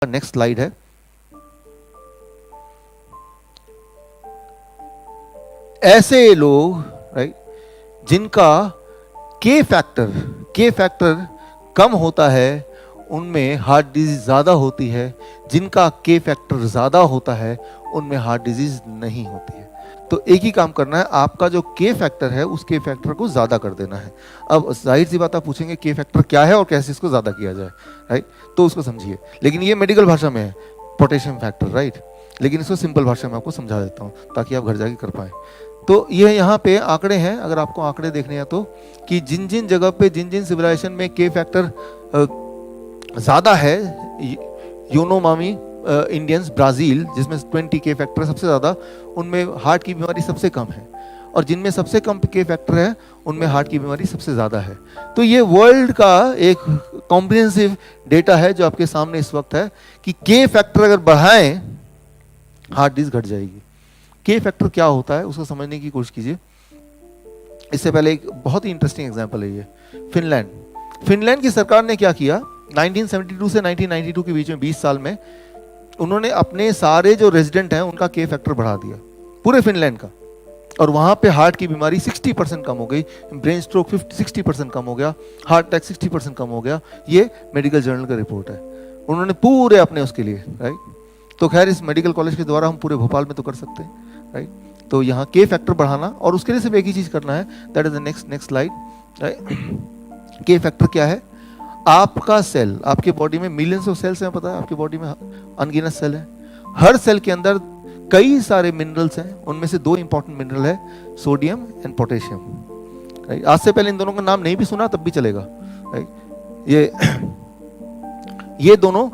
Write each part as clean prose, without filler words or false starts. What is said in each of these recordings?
Next slide है। ऐसे लोग राइट जिनका के फैक्टर कम होता है उनमें हार्ट डिजीज ज्यादा होती है, जिनका के फैक्टर ज्यादा होता है उनमें हार्ट डिजीज नहीं होती है। तो एक ही काम करना है, आपका जो के फैक्टर है उस के फैक्टर को ज्यादा कर देना है। अब जाहिर सी बात आप पूछेंगे के फैक्टर क्या है और कैसे इसको ज्यादा किया जाए, राइट? तो उसको समझिए, लेकिन ये मेडिकल भाषा में है पोटेशियम फैक्टर, राइट? लेकिन इसको सिंपल भाषा में आपको समझा देता हूँ ताकि आप घर जाके कर पाए। तो ये यहाँ पे आंकड़े हैं, अगर आपको आंकड़े देखने हैं तो, कि जिन जिन जगह पे जिन जिन सिविलाइजेशन में के फैक्टर ज़्यादा है, यूनोमामी इंडियंस ब्राज़ील जिसमें 20 के फैक्टर सबसे ज़्यादा, उनमें हार्ट की बीमारी सबसे कम है, और जिनमें सबसे कम के फैक्टर है उनमें हार्ट की बीमारी सबसे ज़्यादा है। तो ये वर्ल्ड का एक कॉम्प्रिहेंसिव डेटा है जो आपके सामने इस वक्त है कि के फैक्टर अगर बढ़ाएं हार्ट डिजीज घट जाएगी। के फैक्टर क्या होता है उसको समझने की कोशिश कीजिए। इससे पहले एक बहुत ही इंटरेस्टिंग एग्जांपल है ये, फिनलैंड की सरकार ने क्या किया, 1972 से 1992 के बीच में 20 साल में उन्होंने अपने सारे जो रेजिडेंट हैं उनका के फैक्टर बढ़ा दिया, पूरे फिनलैंड का, और वहां पे हार्ट की बीमारी 60% कम हो गई, ब्रेन स्ट्रोक 60% कम हो गया, हार्ट अटैक 60% कम हो गया। ये मेडिकल जर्नल का रिपोर्ट है, उन्होंने पूरे अपने उसके लिए, राइट? तो खैर इस मेडिकल कॉलेज के द्वारा हम पूरे भोपाल में तो कर सकते हैं, राइट? तो यहाँ के फैक्टर बढ़ाना, और उसके लिए सिर्फ एक ही चीज करना है, that is the next slide, right? के फैक्टर क्या है? आपका सेल, आपके बॉडी में मिलियंस ऑफ सेल्स हैं, पता है? आपकी बॉडी में अनगिनत सेल है, हर सेल के अंदर कई सारे मिनरल्स हैं, उनमें से दो इंपॉर्टेंट मिनरल है सोडियम एंड पोटेशियम, राइट? आज से पहले इन दोनों का नाम नहीं भी सुना तब भी चलेगा, राइट? ये दोनों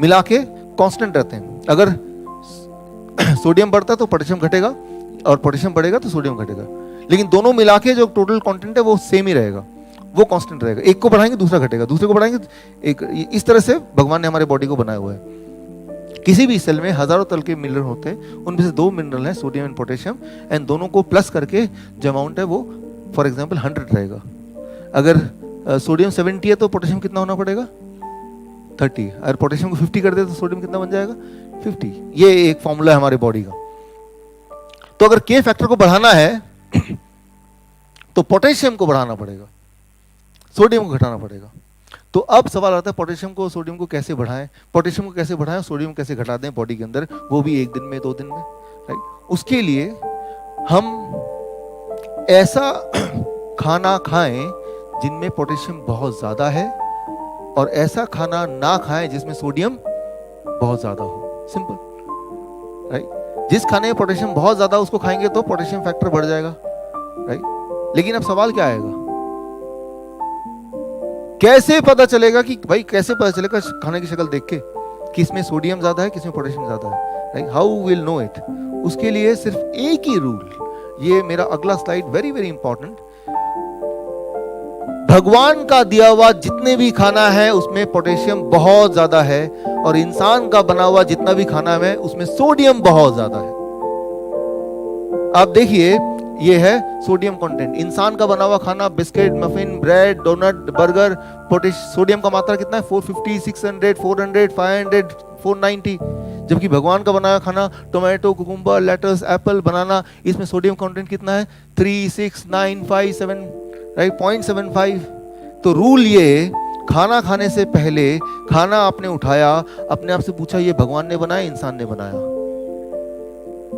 मिला के कांस्टेंट रहते हैं, अगर सोडियम बढ़ता है तो पोटेशियम घटेगा, और पोटेशियम बढ़ेगा तो सोडियम घटेगा, लेकिन दोनों मिला के जो टोटल कंटेंट है वो सेम ही रहेगा, वो कांस्टेंट रहेगा। एक को बढ़ाएंगे दूसरा घटेगा, दूसरे को बढ़ाएंगे एक, इस तरह से भगवान ने हमारे बॉडी को बनाया हुआ है। किसी भी सेल में हजारों तरह के मिनरल होते हैं, उनमें से दो मिनरल हैं सोडियम एंड पोटेशियम, एंड दोनों को प्लस करके जो अमाउंट है वो फॉर एग्जांपल 100 रहेगा। अगर सोडियम 70 है तो पोटेशियम कितना होना पड़ेगा? 30। अगर पोटेशियम को 50 कर दे तो सोडियम कितना बन जाएगा? 50। ये एक फॉर्मूला है हमारे बॉडी का। तो अगर के फैक्टर को बढ़ाना है तो पोटेशियम को बढ़ाना पड़ेगा, सोडियम को घटाना पड़ेगा। तो अब सवाल आता है पोटेशियम को सोडियम को कैसे बढ़ाएं, पोटेशियम को कैसे बढ़ाएं, सोडियम कैसे घटा दें बॉडी के अंदर, वो भी एक दिन में 2 दिन में, राइट? उसके लिए हम ऐसा खाना खाएं जिनमें पोटेशियम बहुत ज्यादा है, और ऐसा खाना ना खाएं जिसमें सोडियम बहुत ज्यादा हो। Simple, right? जिस खाने में पोटेशियम बहुत ज्यादा उसको खाएंगे तो पोटेशियम फैक्टर बढ़ जाएगा, राइट? लेकिन अब सवाल क्या आएगा, कैसे पता चलेगा कि भाई, कैसे पता चलेगा खाने की शक्ल देख के कि इसमें सोडियम ज्यादा है किसमें पोटेशियम ज्यादा है, right? How will know it? उसके लिए सिर्फ एक ही रूल, ये मेरा अगला स्लाइड वेरी वेरी इंपॉर्टेंट, भगवान का दिया हुआ जितने भी खाना है उसमें पोटेशियम बहुत ज्यादा है, और इंसान का बना हुआ जितना भी खाना है उसमें सोडियम बहुत ज्यादा है। आप देखिए, ये है सोडियम कंटेंट, इंसान का बना हुआ खाना, biscuit, muffin, bread, donut, burger, sodium का मात्रा कितना है? 450, 600, 400, 500, 490। जबकि भगवान का बनाया खाना, टोमेटो, कुकुम्बर, लेटस, एप्पल, बनाना, इसमें सोडियम कंटेंट कितना है? 3, 6, 9, 5, 7, राइट? 0.75। तो रूल ये, खाना खाने से पहले खाना आपने उठाया, अपने आप से पूछा ये भगवान ने बनाया इंसान ने बनाया?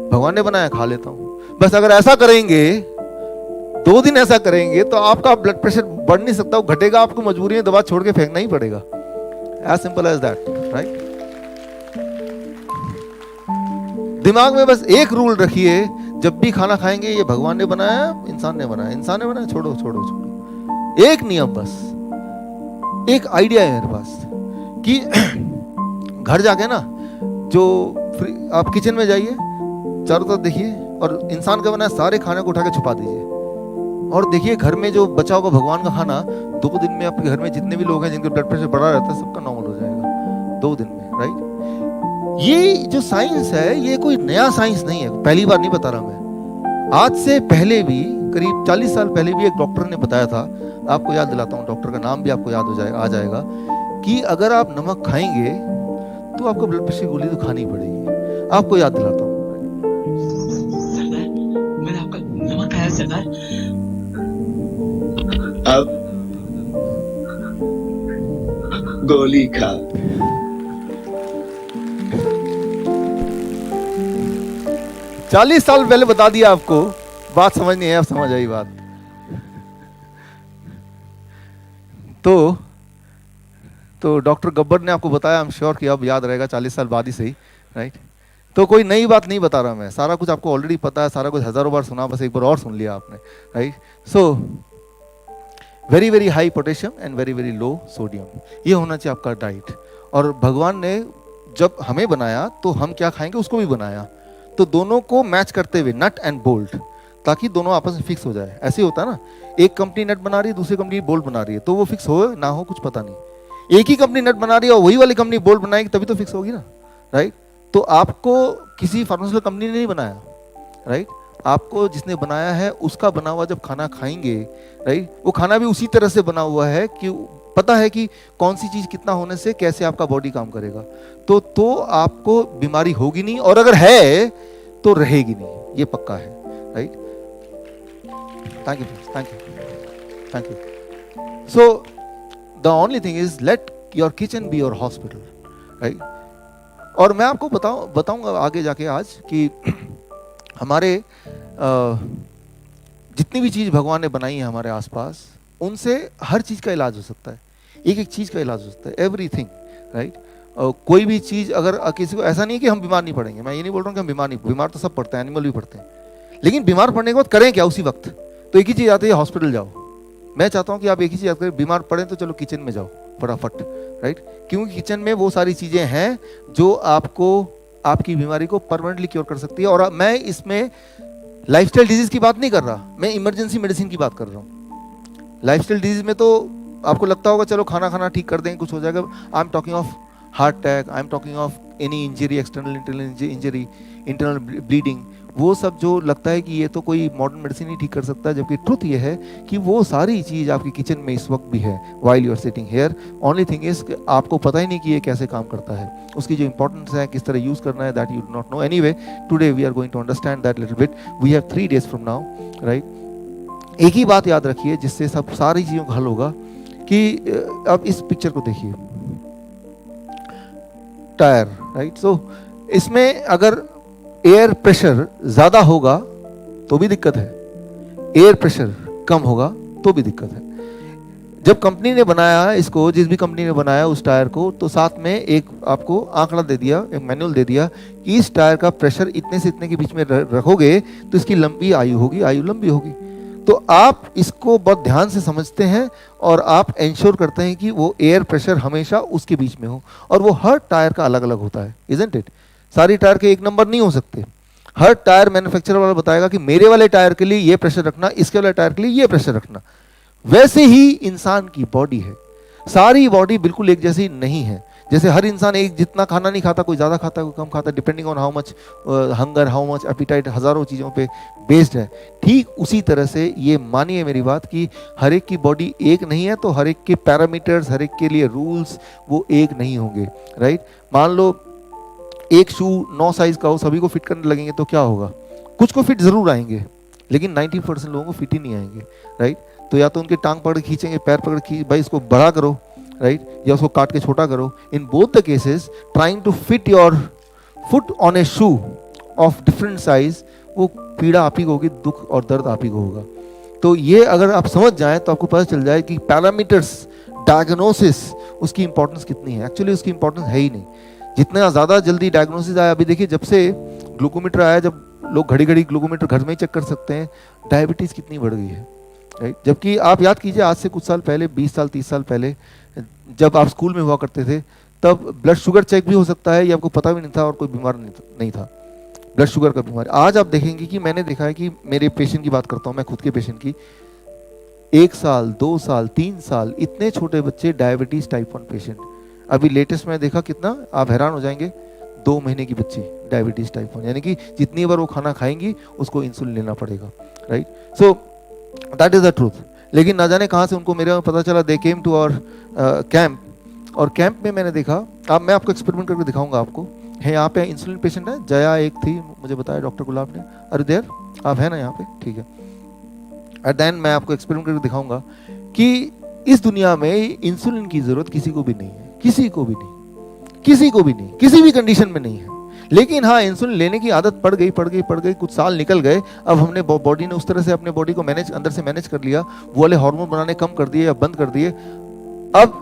भगवान ने बनाया, खा लेता हूं बस। अगर ऐसा करेंगे, 2 दिन ऐसा करेंगे तो आपका ब्लड प्रेशर बढ़ नहीं सकता, वो घटेगा, आपको मजबूरी में दवा छोड़ के फेंकना ही पड़ेगा। As simple as that, right? दिमाग में बस एक रूल रखिए, जब भी खाना खाएंगे ये भगवान ने बनाया इंसान ने बनाया, इंसान ने बनाया, छोड़ो छोड़ो छोड़ो। एक नियम, बस एक आइडिया है मेरे पास कि घर जाके ना, जो आप किचन में जाइए, चारों तरफ देखिए, और इंसान का बनाया सारे खाने को उठा के छुपा दीजिए, और देखिए घर में जो बचा होगा भगवान का खाना, 2 दिन में आपके घर में जितने भी लोग हैं जिनके ब्लड प्रेशर बढ़ा रहता है सबका नॉर्मल हो जाएगा 2 दिन में, राइट? ये जो साइंस है ये कोई नया साइंस नहीं है, पहली बार नहीं बता रहा मैं। आज से पहले भी, करीब 40 साल पहले भी एक डॉक्टर ने बताया था, आपको याद दिलाता हूँ, डॉक्टर का नाम भी आपको याद आ जाएगा, कि अगर आप नमक खाएंगे तो आपको ब्लड प्रेशर की गोली तो खानी पड़ेगी। आपको याद दिलाता हूँ, सरदार, मैंने आपका नमक खाया सरदार। अब गोली खा। 40 साल पहले बता दिया आपको, बात समझ नहीं है, अब समझ आई बात। तो डॉक्टर गब्बर ने आपको बताया, आई एम श्योर कि अब याद रहेगा 40 साल बाद ही सही, राइट। तो कोई नई बात नहीं बता रहा मैं, सारा कुछ आपको ऑलरेडी पता है, सारा कुछ हजारों बार सुना, बस एक बार और सुन लिया आपने, right. So very very high potassium and very very low sodium, ये होना चाहिए आपका डाइट। और भगवान ने जब हमें बनाया तो हम क्या खाएंगे उसको भी बनाया, तो दोनों को मैच करते हुए नट एंड बोल्ट, ताकि दोनों आपस में फिक्स हो जाए। ऐसे ही होता है ना, एक कंपनी नट बना रही है, दूसरी कंपनी बोल्ट बना रही है, तो वो फिक्स हो ना हो कुछ पता नहीं। एक ही कंपनी नट बना रही है और वही वाली कंपनी बोल्ट बनाएगी, तभी तो फिक्स होगी ना, राइट। तो आपको किसी फार्मास्यूटिकल कंपनी ने नहीं बनाया, राइट। आपको जिसने बनाया है उसका बना हुआ जब खाना खाएंगे, राइट, वो खाना भी उसी तरह से बना हुआ है कि पता है कि कौन सी चीज कितना होने से कैसे आपका बॉडी काम करेगा, तो आपको बीमारी होगी नहीं, और अगर है तो रहेगी नहीं, ये पक्का है, right. Thank you, thank you, thank you. So the only thing is let your kitchen be your hospital, right. और मैं आपको बताऊंगा आगे जाके आज कि हमारे जितनी भी चीज भगवान ने बनाई है हमारे आसपास, उनसे हर चीज का इलाज हो सकता है, एक एक चीज का इलाज हो सकता है, एवरीथिंग, राइट। कोई भी चीज अगर किसी को, ऐसा नहीं है कि हम बीमार नहीं पड़ेंगे, मैं ये नहीं बोल रहा हूँ कि हम बीमार तो सब पड़ते हैं, एनिमल भी पड़ते हैं, लेकिन बीमार पड़ने के बाद करें क्या उसी वक्त, तो एक ही चीज आती है, हॉस्पिटल जाओ। मैं चाहता हूँ कि आप एक ही चीज याद करें, बीमार पड़े तो चलो किचन में जाओ फटाफट, राइट, क्योंकि किचन में वो सारी चीजें हैं जो आपको आपकी बीमारी को परमानेंटली क्योर कर सकती है। और मैं इसमें लाइफस्टाइल डिजीज की बात नहीं कर रहा, मैं इमरजेंसी मेडिसिन की बात कर रहा हूँ। लाइफस्टाइल डिजीज में तो आपको लगता होगा चलो खाना खाना ठीक कर देंगे कुछ हो जाएगा, I am talking of heart attack, I am talking of any injury, external internal injury, internal bleeding, वो सब जो लगता है कि ये तो कोई मॉडर्न मेडिसिन ही ठीक कर सकता है, जबकि ट्रुथ ये है कि वो सारी चीज आपकी किचन में इस वक्त भी है, while you are sitting here. Only thing is आपको पता ही नहीं कि ये कैसे काम करता है, उसकी जो इंपॉर्टेंस है, किस तरह यूज करना है, that you do not know. Anyway, today we are going to understand that little bit. We have 3 days from now, right. एक ही बात याद रखिए जिससे सब सारी चीजों का हल होगा, कि अब इस पिक्चर को देखिए, टायर, राइट। सो इसमें अगर एयर प्रेशर ज्यादा होगा तो भी दिक्कत है, एयर प्रेशर कम होगा तो भी दिक्कत है। जब कंपनी ने बनाया इसको, जिस भी कंपनी ने बनाया उस टायर को, तो साथ में एक आपको आंकड़ा दे दिया, एक मैनुअल दे दिया कि इस टायर का प्रेशर इतने से इतने के बीच में रखोगे तो इसकी लंबी आयु होगी, आयु लंबी होगी। तो आप इसको बहुत ध्यान से समझते हैं और आप इंश्योर करते हैं कि वो एयर प्रेशर हमेशा उसके बीच में हो, और वो हर टायर का अलग अलग होता है, इजंट इट। सारी टायर के एक नंबर नहीं हो सकते, हर टायर मैन्युफैक्चरर वाला बताएगा कि मेरे वाले टायर के लिए ये प्रेशर रखना, इसके वाले टायर के लिए ये प्रेशर रखना। वैसे ही इंसान की बॉडी है, सारी बॉडी बिल्कुल एक जैसी नहीं है। जैसे हर इंसान एक जितना खाना नहीं खाता, कोई ज़्यादा खाता है कोई कम खाता है, depending on how much hunger, how much appetite, हज़ारों चीज़ों पे बेस्ड है। ठीक उसी तरह से ये मानिए मेरी बात कि हर एक की बॉडी एक नहीं है, तो हर एक के पैरामीटर्स, हर एक के लिए रूल्स वो एक नहीं होंगे, राइट। मान लो एक शू 9 साइज का हो, सभी को फिट करने लगेंगे तो क्या होगा, कुछ को फिट जरूर आएंगे, लेकिन 90% लोगों को फिट ही नहीं आएंगे, राइट। तो या तो उनके टांग पकड़ खींचेंगे, पैर पकड़ खींच, भाई इसको बड़ा करो, राइट, या उसको काट के छोटा करो। In both the cases trying to fit your foot on a shoe of different size, वो पीड़ा आप ही को होगी, दुख और दर्द आप ही को होगा। तो ये अगर आप समझ जाएं तो आपको पता चल जाए कि पैरामीटर्स, डायग्नोसिस, उसकी इंपॉर्टेंस कितनी है। एक्चुअली उसकी इंपॉर्टेंस है ही नहीं, जितना ज़्यादा जल्दी डायग्नोसिस आया, अभी देखिए जब से ग्लूकोमीटर आया, जब लोग घड़ी घड़ी ग्लूकोमीटर घर में ही चेक कर सकते हैं, डायबिटीज़ कितनी बढ़ गई है, राइट। जबकि आप याद कीजिए आज से कुछ साल पहले, 20 साल 30 साल पहले, जब आप स्कूल में हुआ करते थे, तब ब्लड शुगर चेक भी हो सकता है, ये आपको पता भी नहीं था, और कोई बीमार नहीं था ब्लड शुगर का बीमारी। आज आप देखेंगे कि मैंने देखा है कि मेरे पेशेंट की बात करता हूँ मैं, खुद के पेशेंट की, 1 साल 2 साल 3 साल इतने छोटे बच्चे डायबिटीज टाइप 1 पेशेंट। अभी लेटेस्ट में देखा कितना, आप हैरान हो जाएंगे, 2 महीने की बच्ची डायबिटीज टाइप 1, यानी कि जितनी बार वो खाना खाएंगी उसको इंसुलिन लेना पड़ेगा, right. So that is the truth. लेकिन ना जाने कहाँ से उनको मेरे में पता चला, दे केम टू आवर कैंप और कैंप में मैंने देखा, अब मैं आपको एक्सपेरिमेंट करके दिखाऊंगा आपको। है यहाँ पे इंसुलिन पेशेंट है, जया एक थी, मुझे बताया डॉक्टर गुलाब ने। अरे देर आप है ना यहाँ पे, ठीक है। एट द एंड मैं आपको एक्सपेरिमेंट करके दिखाऊंगा कि इस दुनिया में इंसुलिन की जरूरत किसी को भी नहीं है, किसी को भी नहीं, किसी को भी नहीं, किसी भी कंडीशन में नहीं है। लेकिन हाँ, इंसुलिन लेने की आदत पड़ गई, कुछ साल निकल गए, अब हमने बॉडी ने उस तरह से अपने बॉडी को मैनेज, अंदर से मैनेज कर लिया, वो वाले हार्मोन बनाने कम कर दिए या बंद कर दिए। अब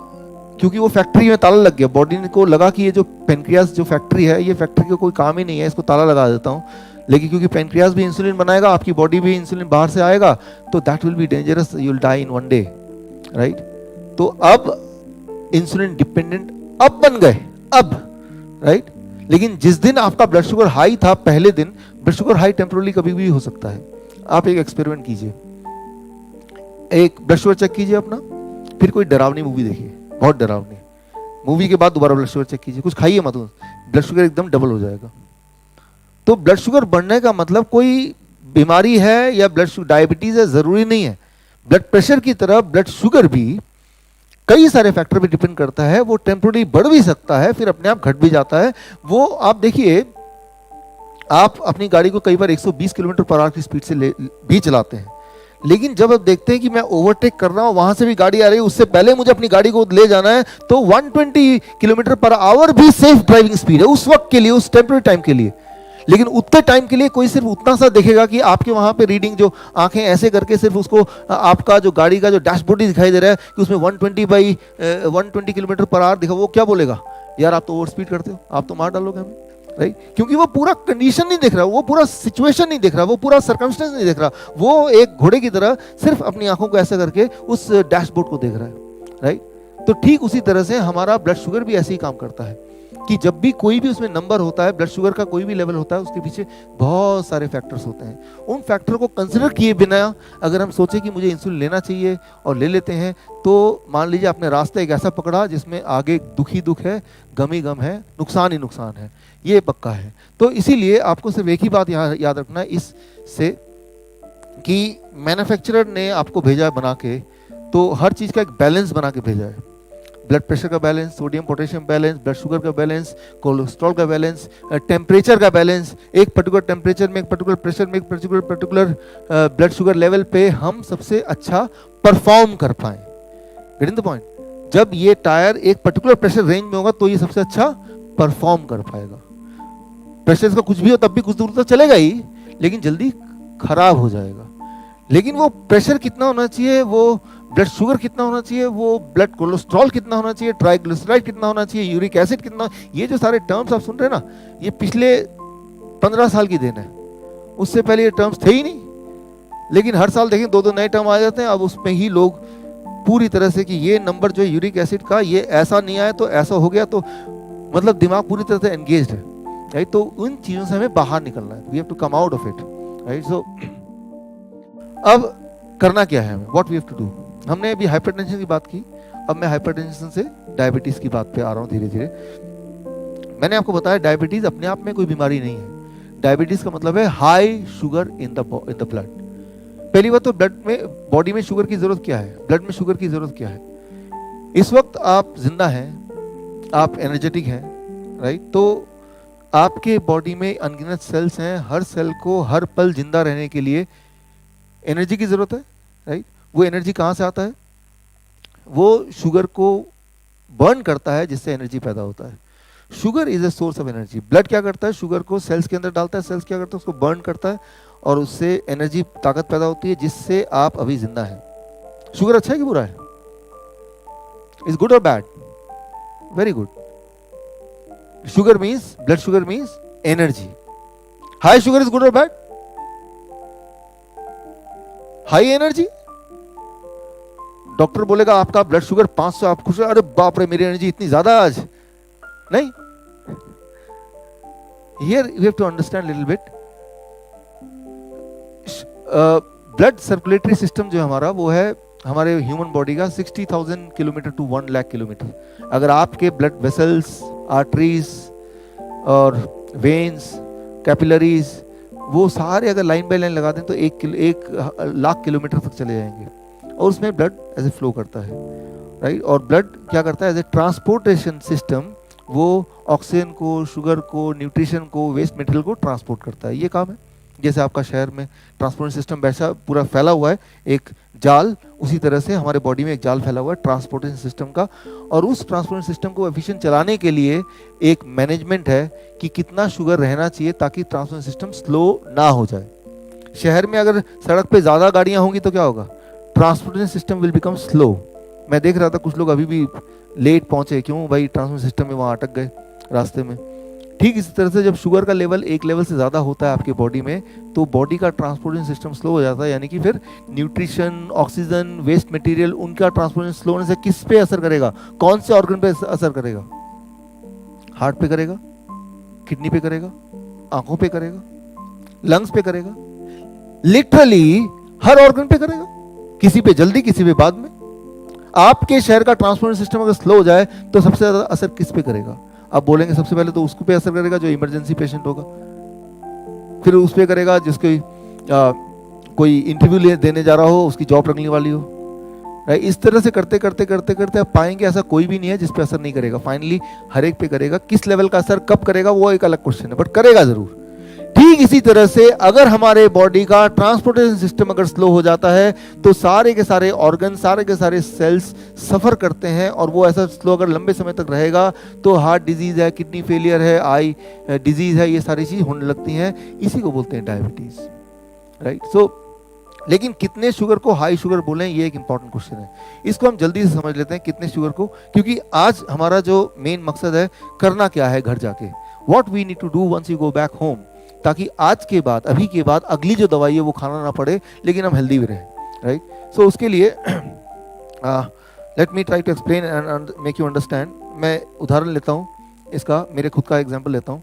क्योंकि वो फैक्ट्री में ताला लग गया, बॉडी को लगा कि ये जो पेनक्रियास जो फैक्ट्री है, ये फैक्ट्री का कोई काम ही नहीं है, इसको ताला लगा देता हूँ। लेकिन क्योंकि पेनक्रियास भी इंसुलिन बनाएगा, आपकी बॉडी भी इंसुलिन बाहर से आएगा, तो that will be dangerous, you will die in one day, right. तो अब इंसुलिन डिपेंडेंट अब बन गए, अब, राइट। लेकिन जिस दिन आपका ब्लड शुगर हाई था, पहले दिन ब्लड शुगर हाई टेम्पोरली कभी भी हो सकता है। आप एक एक्सपेरिमेंट कीजिए, एक ब्लड शुगर चेक कीजिए अपना, फिर कोई डरावनी मूवी देखिए, बहुत डरावनी मूवी के बाद दोबारा ब्लड शुगर चेक कीजिए, कुछ खाइए मत, ब्लड शुगर एकदम डबल हो जाएगा। तो ब्लड शुगर बढ़ने का मतलब कोई बीमारी है या ब्लड शुगर डायबिटीज है, जरूरी नहीं है। ब्लड प्रेशर की तरह ब्लड शुगर भी कई सारे फैक्टर पे डिपेंड करता है, वो टेम्पोररी बढ़ भी सकता है, फिर अपने आप घट भी जाता है। वो आप देखिए, आप अपनी गाड़ी को कई बार 120 किलोमीटर पर आवर की स्पीड से भी चलाते हैं, लेकिन जब आप देखते हैं कि मैं ओवरटेक कर रहा हूं, वहां से भी गाड़ी आ रही है, उससे पहले मुझे अपनी गाड़ी को ले जाना है, तो 120 किलोमीटर पर आवर भी सेफ ड्राइविंग स्पीड है उस वक्त के लिए, उस टेम्पोररी टाइम के लिए। लेकिन उतने टाइम के लिए कोई सिर्फ उतना सा देखेगा कि आपके वहां पे रीडिंग, जो आंखें ऐसे करके सिर्फ उसको आपका जो गाड़ी का जो डैशबोर्ड ही दिखाई दे रहा है कि उसमें 120 किलोमीटर पर आवर दिखा, वो क्या बोलेगा, यार आप तो ओवर स्पीड करते हो, आप तो मार डालोगे हमें, राइट। क्योंकि वो पूरा कंडीशन नहीं देख रहा, वो पूरा सिचुएशन नहीं देख रहा, वो पूरा सर्कमस्टेंस नहीं देख रहा, वो एक घोड़े की तरह सिर्फ अपनी आंखों को ऐसे करके उस डैशबोर्ड को देख रहा है, राइट। तो ठीक उसी तरह से हमारा ब्लड शुगर भी ऐसे ही काम करता है कि जब भी कोई भी उसमें नंबर होता है, ब्लड शुगर का कोई भी लेवल होता है, उसके पीछे बहुत सारे फैक्टर्स होते हैं। उन फैक्टर को कंसिडर किए बिना अगर हम सोचे कि मुझे इंसुलिन लेना चाहिए और ले लेते हैं, तो मान लीजिए आपने रास्ता एक ऐसा पकड़ा जिसमें आगे दुख ही दुख है, गम ही गम है, नुकसान ही नुकसान है, ये पक्का है। तो इसीलिए आपको सिर्फ एक ही बात याद रखना है इससे, कि मैन्युफैक्चरर ने आपको भेजा है बना के, तो हर चीज़ का एक बैलेंस बना के भेजा है। ब्लड प्रेशर का balance, sodium potassium balance, blood sugar का बैलेंस, कोलेस्ट्रॉल का बैलेंस, टेम्परेचर का बैलेंस, एक पर्टिकुलर टेम्परेचर में, एक पर्टिकुलर प्रेशर में, एक पर्टिकुलर ब्लड शुगर लेवल पे हम सबसे अच्छा परफॉर्म कर पाएं। Getting the point? जब ये टायर एक पर्टिकुलर प्रेशर रेंज में होगा तो ये सबसे अच्छा परफॉर्म कर पाएगा। प्रेशर का कुछ भी हो तब भी कुछ दूर तक चलेगा ही, लेकिन जल्दी खराब हो जाएगा। लेकिन वो प्रेशर कितना होना चाहिए, वो ब्लड शुगर कितना होना चाहिए, वो ब्लड कोलेस्ट्रॉल कितना होना चाहिए, ट्राइग्लिसराइड कितना होना चाहिए, यूरिक एसिड कितना, ये जो सारे टर्म्स आप सुन रहे हैं ना, ये पिछले 15 साल की देन है। उससे पहले ये टर्म्स थे ही नहीं, लेकिन हर साल देखें 2-2 नए टर्म आ जाते हैं। अब उसमें ही लोग पूरी तरह से कि ये नंबर जो है यूरिक एसिड का, ये ऐसा नहीं आया तो ऐसा हो गया, तो मतलब दिमाग पूरी तरह से एंगेज्ड है, राइट। तो उन चीज़ों से हमें बाहर निकलना है, we have to come out of it, right. So अब करना क्या है, what we have to do. हमने अभी हाइपरटेंशन की बात की, अब मैं हाइपरटेंशन से डायबिटीज की बात पे आ रहा हूँ धीरे धीरे। मैंने आपको बताया डायबिटीज अपने आप में कोई बीमारी नहीं है। डायबिटीज का मतलब है high sugar in the blood. पहली बात तो ब्लड में, बॉडी में शुगर की जरूरत क्या है, ब्लड में शुगर की जरूरत क्या है। इस वक्त आप जिंदा हैं, आप एनर्जेटिक हैं, राइट। तो आपके बॉडी में अनगिनत सेल्स हैं, हर सेल को हर पल जिंदा रहने के लिए एनर्जी की जरूरत है, राइट। वो एनर्जी कहाँ से आता है, वो शुगर को बर्न करता है, जिससे एनर्जी पैदा होता है। Sugar is a source of energy. Blood क्या करता है, शुगर को सेल्स के अंदर डालता है, सेल्स क्या करता है, उसको बर्न करता है और उससे एनर्जी, ताकत पैदा होती है, जिससे आप अभी जिंदा हैं। शुगर अच्छा है कि बुरा है, इज गुड और bad? Very good. Sugar means, blood sugar means energy. High sugar is good और बैड? हाई एनर्जी, डॉक्टर बोलेगा आपका ब्लड शुगर 500, आप खुश, अरे बाप रे मेरी एनर्जी इतनी ज्यादा आज, नहीं। Here you have to understand little bit. Blood circulatory system जो हमारा, वो है हमारे ह्यूमन बॉडी का 60,000 किलोमीटर टू 1 लाख किलोमीटर। अगर आपके ब्लड वेसल्स, आर्टरीज और वेन्स, कैपिलरीज, वो सारे अगर लाइन बाय लाइन लगा दें तो 1 लाख किलोमीटर तक चले जाएंगे, और उसमें ब्लड ऐसे फ्लो करता है। राइट। और ब्लड क्या करता है एज ए ट्रांसपोर्टेशन सिस्टम, वो ऑक्सीजन को, शुगर को, न्यूट्रिशन को, वेस्ट मटेरियल को ट्रांसपोर्ट करता है, ये काम है। जैसे आपका शहर में ट्रांसपोर्टेशन सिस्टम वैसा पूरा फैला हुआ है एक जाल, उसी तरह से हमारे बॉडी में एक जाल फैला हुआ है ट्रांसपोर्टेशन सिस्टम का। और उस ट्रांसपोर्टेशन सिस्टम को एफिशिएंट चलाने के लिए एक मैनेजमेंट है कि कितना शुगर रहना चाहिए ताकि ट्रांसपोर्टेशन सिस्टम स्लो ना हो जाए। शहर में अगर सड़क पे ज़्यादा गाड़ियाँ होंगी तो क्या होगा, transportation system will become slow. मैं देख रहा था कुछ लोग अभी भी लेट पहुंचे, क्यों भाई, ट्रांसपोर्टेशन सिस्टम में वहाँ अटक गए रास्ते में। ठीक इसी तरह से जब शुगर का लेवल एक लेवल से ज़्यादा होता है आपके बॉडी में, तो बॉडी का ट्रांसपोर्टेशन सिस्टम स्लो हो जाता है, यानी कि फिर न्यूट्रिशन, ऑक्सीजन, वेस्ट मटेरियल, उनका ट्रांसपोर्टेशन स्लो होने से किस पे असर करेगा, कौन से ऑर्गन पे असर करेगा? हार्ट पे करेगा, किडनी पे करेगा, आंखों पे करेगा, लंग्स पे करेगा, लिटरली हर ऑर्गन पे करेगा, किसी पे जल्दी किसी पे बाद में। आपके शहर का ट्रांसपोर्टेशन सिस्टम अगर स्लो हो जाए तो सबसे ज्यादा असर किस पे करेगा? आप बोलेंगे सबसे पहले तो उसको पे असर करेगा जो इमरजेंसी पेशेंट होगा, फिर उस पे करेगा जिसके कोई इंटरव्यू देने जा रहा हो, उसकी जॉब लगने वाली हो, राइट। इस तरह से करते करते करते करते आप पाएंगे ऐसा कोई भी नहीं है जिस पे असर नहीं करेगा। फाइनली हर एक पे करेगा। किस लेवल का असर कब करेगा वो एक अलग क्वेश्चन है, बट करेगा जरूर। ठीक इसी तरह से अगर हमारे बॉडी का ट्रांसपोर्टेशन सिस्टम अगर स्लो हो जाता है तो सारे के सारे ऑर्गन, सारे के सारे सेल्स सफर करते हैं, और वो ऐसा स्लो अगर लंबे समय तक रहेगा तो हार्ट डिजीज है, किडनी फेलियर है, आई डिजीज है, ये सारी चीज होने लगती हैं। इसी को बोलते हैं डायबिटीज, राइट। सो लेकिन कितने शुगर को हाई शुगर बोलें, ये एक इंपॉर्टेंट क्वेश्चन है। इसको हम जल्दी से समझ लेते हैं कितने शुगर को, क्योंकि आज हमारा जो मेन मकसद है करना क्या है घर जाके, what we need to do once you go back home, ताकि आज के बाद, अभी के बाद अगली जो दवाई है वो खाना ना पड़े, लेकिन हम हेल्दी भी रहें, राइट। सो उसके लिए let me try to explain and make you understand. मैं उदाहरण लेता हूँ इसका, मेरे खुद का एग्जांपल लेता हूँ।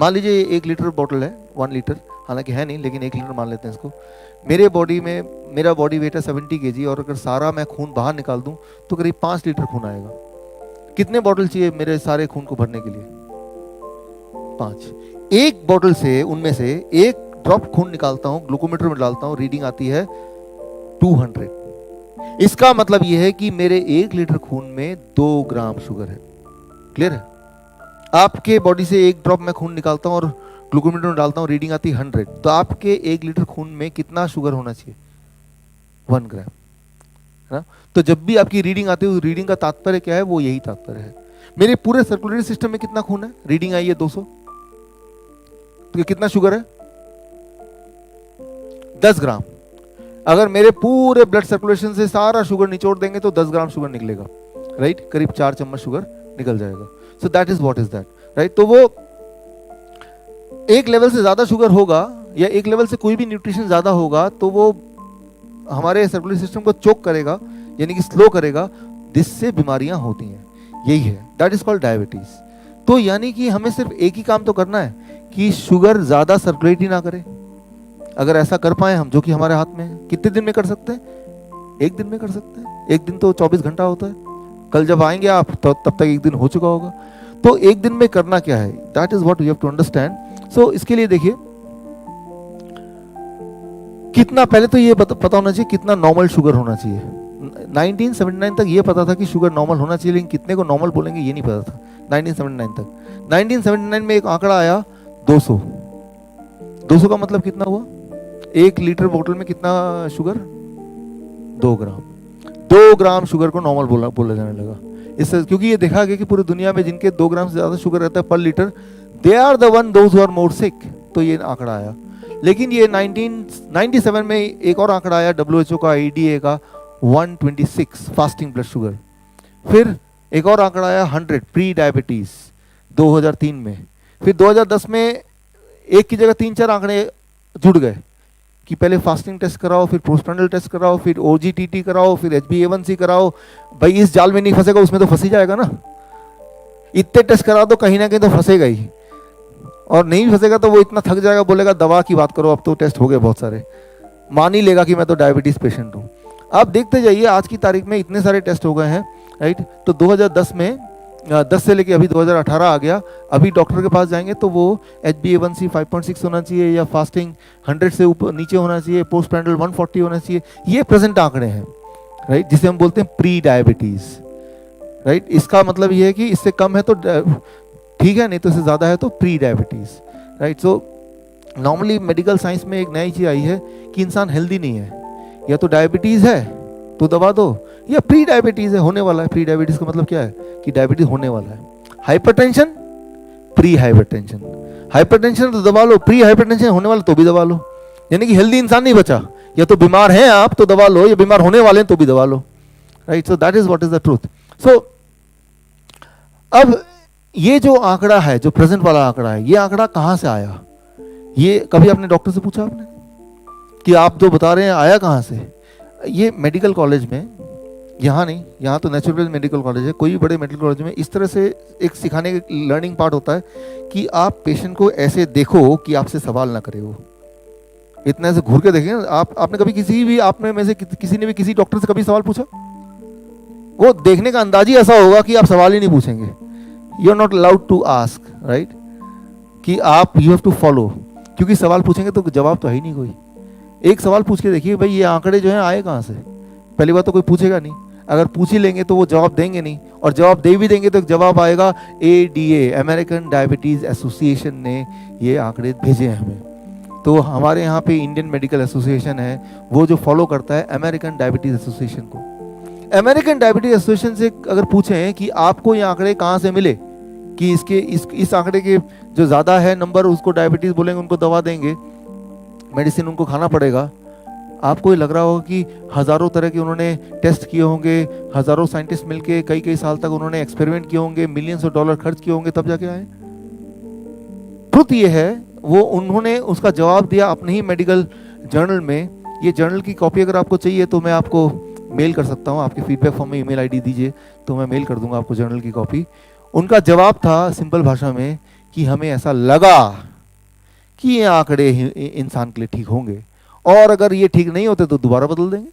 मान लीजिए 1 लीटर बॉटल है, 1 लीटर, हालांकि है नहीं लेकिन 1 लीटर मान लेते हैं इसको। मेरे बॉडी में, मेरा बॉडी वेट है 70 kg, और अगर सारा मैं खून बाहर निकाल दूं तो करीब 5 लीटर खून आएगा। कितने बॉटल चाहिए मेरे सारे खून को भरने के लिए? 5। एक बॉटल से, उनमें से एक ड्रॉप खून निकालता हूं, ग्लूकोमीटर में डालता हूं, रीडिंग आती है 200। इसका मतलब यह है कि मेरे 1 लीटर खून में 2 ग्राम शुगर है। क्लियर है? आपके बॉडी से एक ड्रॉप मैं खून निकालता हूं और ग्लूकोमीटर में डालता हूं, रीडिंग आती है 100, तो आपके 1 लीटर खून में कितना शुगर होना चाहिए? 1 ग्राम, है ना। तो जब भी आपकी रीडिंग आती है, उस रीडिंग का तात्पर्य क्या है? वो यही तात्पर्य है। मेरे पूरे सर्कुलेटरी सिस्टम में कितना खून है? रीडिंग आई है 200, तो कितना शुगर है? 10 ग्राम। अगर मेरे पूरे ब्लड सर्कुलेशन से सारा शुगर निचोड़ देंगे तो 10 ग्राम शुगर निकलेगा, राइट। करीब 4 चम्मच शुगर निकल जाएगा। सो that is what is that, right. तो वो एक लेवल से ज्यादा शुगर होगा या एक लेवल से कोई भी न्यूट्रिशन ज्यादा होगा तो वो हमारे सर्कुलेटरी सिस्टम को चोक करेगा, यानी कि स्लो करेगा, जिससे बीमारियां होती हैं। यही है, दैट इज कॉल्ड डायबिटीज। तो यानी कि हमें सिर्फ एक ही काम तो करना है कि शुगर ज्यादा सर्कुलेट ही ना करे। अगर ऐसा कर पाए हम, जो कि हमारे हाथ में है, कितने दिन में कर सकते हैं? 1 दिन में कर सकते हैं। 1 दिन तो 24 घंटा होता है। कल जब आएंगे आप तो तब तक 1 दिन हो चुका होगा। तो 1 दिन में करना क्या है, that is what you have to understand. So इसके लिए देखिए, कितना, पहले तो ये पता होना चाहिए कितना नॉर्मल शुगर होना चाहिए। 1979 तक ये पता था कि शुगर नॉर्मल होना चाहिए, लेकिन कितने को नॉर्मल बोलेंगे ये नहीं पता था 1979 तक। 1979 में एक आंकड़ा आया 200। 200 का मतलब कितना हुआ? 1 लीटर बोतल में कितना शुगर? 2 ग्राम। 2 ग्राम शुगर को नॉर्मल बोला जाने लगा। इससे क्योंकि ये देखा गया कि पूरी दुनिया में जिनके 2 ग्राम से ज्यादा शुगर रहता है पर litre, they are the one those who are more sick. तो ये आंकड़ा आया। लेकिन ये 1997 में एक और आंकड़ा आया WHO का, ADA का, 126 फास्टिंग ब्लड शुगर। फिर एक और आंकड़ा आया 100 प्री डायबिटीज 2003 में। फिर 2010 में एक की जगह 3-4 आंकड़े जुड़ गए कि पहले फास्टिंग टेस्ट कराओ, फिर पोस्टप्रांडल टेस्ट कराओ, फिर OGTT कराओ, फिर HbA1c कराओ। भाई इस जाल में नहीं फंसेगा, उसमें तो फंस ही जाएगा ना। इतने टेस्ट करा दो, कहीं ना कहीं तो फंसेगा ही, और नहीं फंसेगा तो वो इतना थक जाएगा, बोलेगा दवा की बात करो, अब तो टेस्ट हो गए बहुत सारे, मान ही लेगा कि मैं तो डायबिटीज पेशेंट हूँ। आप देखते जाइए आज की तारीख में इतने सारे टेस्ट हो गए हैं, राइट। तो 2010 में 10 से लेके अभी 2018 आ गया। अभी डॉक्टर के पास जाएंगे तो वो HbA1c 5.6 होना चाहिए, या फास्टिंग 100 से ऊपर नीचे होना चाहिए, पोस्टप्रांडल 140 होना चाहिए। ये प्रेजेंट आंकड़े हैं, राइट, जिसे हम बोलते हैं प्री डायबिटीज, राइट। इसका मतलब ये है कि इससे कम है तो ठीक है, नहीं तो इससे ज़्यादा है तो pre diabetes, right. So normally medical science में एक नई चीज़ आई है कि इंसान हेल्दी नहीं है, या तो डायबिटीज़ है तो दवा दो, या प्री डायबिटीज़ है, होने वाला है। प्री डायबिटीज़ का मतलब क्या है कि डायबिटीज़ होने वाला है। हाइपरटेंशन, प्री हाइपरटेंशन, हाइपरटेंशन तो दबा लो, प्री हाइपरटेंशन होने वाला तो भी दबा लो, यानी कि हेल्दी इंसान नहीं बचा। या तो बीमार हैं आप तो दबा लो, या बीमार होने वाले हैं तो भी दबा लो, right. So that is what is the truth. So अब ये जो आंकड़ा है, जो प्रेजेंट वाला आंकड़ा है, ये आंकड़ा कहां से आया? ये कभी आपने डॉक्टर से पूछा आपने कि आप जो बता रहे हैं आया कहां से? ये मेडिकल कॉलेज में, यहाँ नहीं, यहाँ तो नेचुरल मेडिकल कॉलेज है, कोई भी बड़े मेडिकल कॉलेज में इस तरह से एक सिखाने का लर्निंग पार्ट होता है कि आप पेशेंट को ऐसे देखो कि आपसे सवाल ना करे वो। इतना ऐसे घूर के देखें। आपने कभी किसी भी, आप में से किसी ने भी किसी डॉक्टर से कभी सवाल पूछा? वो देखने का अंदाज ही ऐसा होगा कि आप सवाल ही नहीं पूछेंगे। You are not allowed to ask, right, कि आप यू हैव टू फॉलो, क्योंकि सवाल पूछेंगे तो जवाब तो है ही नहीं कोई। एक सवाल पूछ के देखिए, भाई ये आंकड़े जो हैं आए कहाँ से? पहली बात तो कोई पूछेगा नहीं, अगर पूछ ही लेंगे तो वो जवाब देंगे नहीं, और जवाब दे भी देंगे तो जवाब आएगा ADA, अमेरिकन डायबिटीज़ एसोसिएशन ने ये आंकड़े भेजे हैं हमें। तो हमारे यहाँ पे इंडियन मेडिकल एसोसिएशन है, वो जो फॉलो करता है अमेरिकन डायबिटीज़ एसोसिएशन को। अमेरिकन डायबिटीज एसोसिएशन से अगर पूछें कि आपको ये आंकड़े कहाँ से मिले कि इस आंकड़े के जो ज़्यादा है नंबर, उसको डायबिटीज़ बोलेंगे, उनको दवा देंगे, मेडिसिन उनको खाना पड़ेगा। आपको ये लग रहा होगा कि हज़ारों तरह के उन्होंने टेस्ट किए होंगे, हज़ारों साइंटिस्ट मिलके कई साल तक उन्होंने एक्सपेरिमेंट किए होंगे, मिलियंस ऑफ डॉलर खर्च किए होंगे, तब जाके आए। ट्रुथ ये है, वो उन्होंने उसका जवाब दिया अपने ही मेडिकल जर्नल में। ये जर्नल की कॉपी अगर आपको चाहिए तो मैं आपको मेल कर सकता हूँ, आपके फीडबैक फॉर्म में ईमेल आईडी दीजिए तो मैं मेल कर दूंगा आपको जर्नल की कॉपी। उनका जवाब था सिंपल भाषा में कि हमें ऐसा लगा कि ये आंकड़े इंसान के लिए ठीक होंगे, और अगर ये ठीक नहीं होते तो दोबारा बदल देंगे।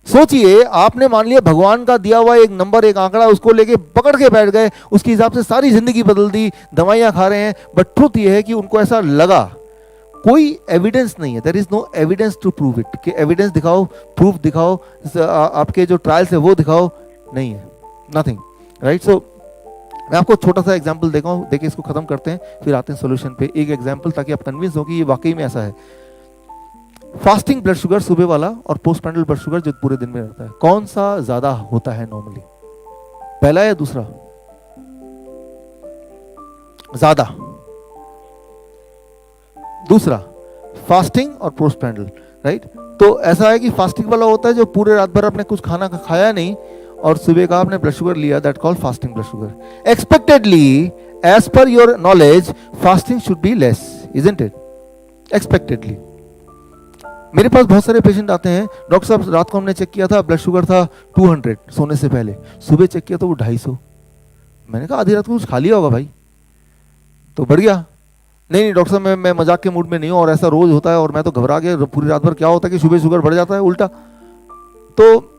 सोचिए, आपने मान लिया भगवान का दिया हुआ एक नंबर, एक आंकड़ा, उसको लेके पकड़ के बैठ गए, उसके हिसाब से सारी जिंदगी बदल दी, दवाइयां खा रहे हैं। बट ट्रुथ ये है कि उनको ऐसा लगा, कोई एविडेंस नहीं है, there is no evidence to prove it, कि एविडेंस दिखाओ, प्रूफ दिखाओ, आपके जो ट्रायल्स है वो दिखाओ, नहीं है, नथिंग, राइट। सो मैं आपको छोटा सा एग्जांपल देखिए, इसको खत्म करते हैं, फिर आते हैं सॉल्यूशन पे। एक एग्जांपल ताकि आप कन्विंस हो कि ये वाकई में ऐसा है। फास्टिंग ब्लड शुगर सुबह वाला और पोस्ट पैंडल ब्लड शुगर जो पूरे दिन में रहता है, कौन सा ज्यादा होता है नॉर्मली? पहला या दूसरा? ज्यादा दूसरा, फास्टिंग और पोस्ट पैंडल, राइट। तो ऐसा है कि फास्टिंग वाला होता है जो पूरे रात भर आपने कुछ खाना खाया नहीं और सुबह का आपने ब्लड शुगर लिया, that called fasting blood sugar. Expectedly, as per your knowledge, fasting should be less, isn't it? Expectedly. मेरे पास बहुत सारे पेशेंट आते हैं, डॉक्टर साहब रात को हमने चेक किया था, ब्लड शुगर था 200 सोने से पहले, सुबह चेक किया तो वो 250। मैंने कहा आधी रात को कुछ खा लिया होगा भाई, तो बढ़ गया। नहीं डॉक्टर साहब, मैं मजाक के मूड में नहीं हूँ, और ऐसा रोज होता है, और मैं तो घबरा गया पूरी रात भर। क्या होता है कि सुबह शुगर बढ़ जाता है उल्टा, तो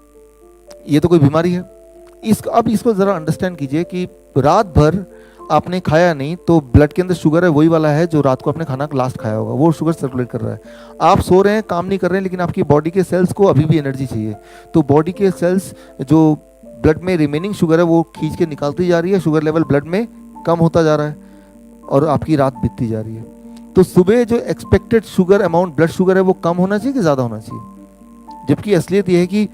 ये तो कोई बीमारी है। अब इसको जरा अंडरस्टैंड कीजिए कि रात भर आपने खाया नहीं तो ब्लड के अंदर शुगर है वही वाला है जो रात को आपने खाना लास्ट खाया होगा, वो शुगर सर्कुलेट कर रहा है। आप सो रहे हैं, काम नहीं कर रहे हैं, लेकिन आपकी बॉडी के सेल्स को अभी भी एनर्जी चाहिए, तो बॉडी के सेल्स जो ब्लड में रिमेनिंग शुगर है वो खींच के निकालती जा रही है, शुगर लेवल ब्लड में कम होता जा रहा है और आपकी रात बीतती जा रही है। तो सुबह जो expected sugar amount blood sugar है वो कम होना चाहिए कि ज़्यादा होना चाहिए? जबकि असलियत यह है कि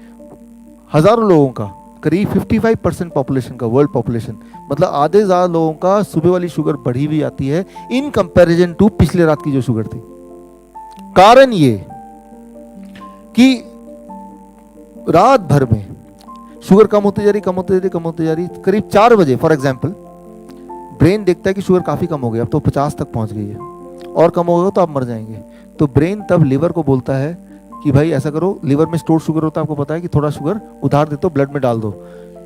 हज़ारों लोगों का, करीब 55% पॉपुलेशन का, वर्ल्ड पॉपुलेशन, मतलब आधे ज़्यादा लोगों का सुबह वाली शुगर बढ़ी हुई आती है इन कंपैरिजन टू पिछले रात की जो शुगर थी। कारण ये कि रात भर में शुगर कम होती जा रही, करीब 4 बजे फॉर एग्जांपल ब्रेन देखता है कि शुगर काफ़ी कम हो गई, अब तो 50 तक पहुंच गई है, और कम होगा तो आप मर जाएंगे। तो ब्रेन तब लिवर को बोलता है कि भाई ऐसा करो, लिवर में स्टोर शुगर होता है, आपको पता है, कि थोड़ा शुगर उधार दे दो, ब्लड में डाल दो,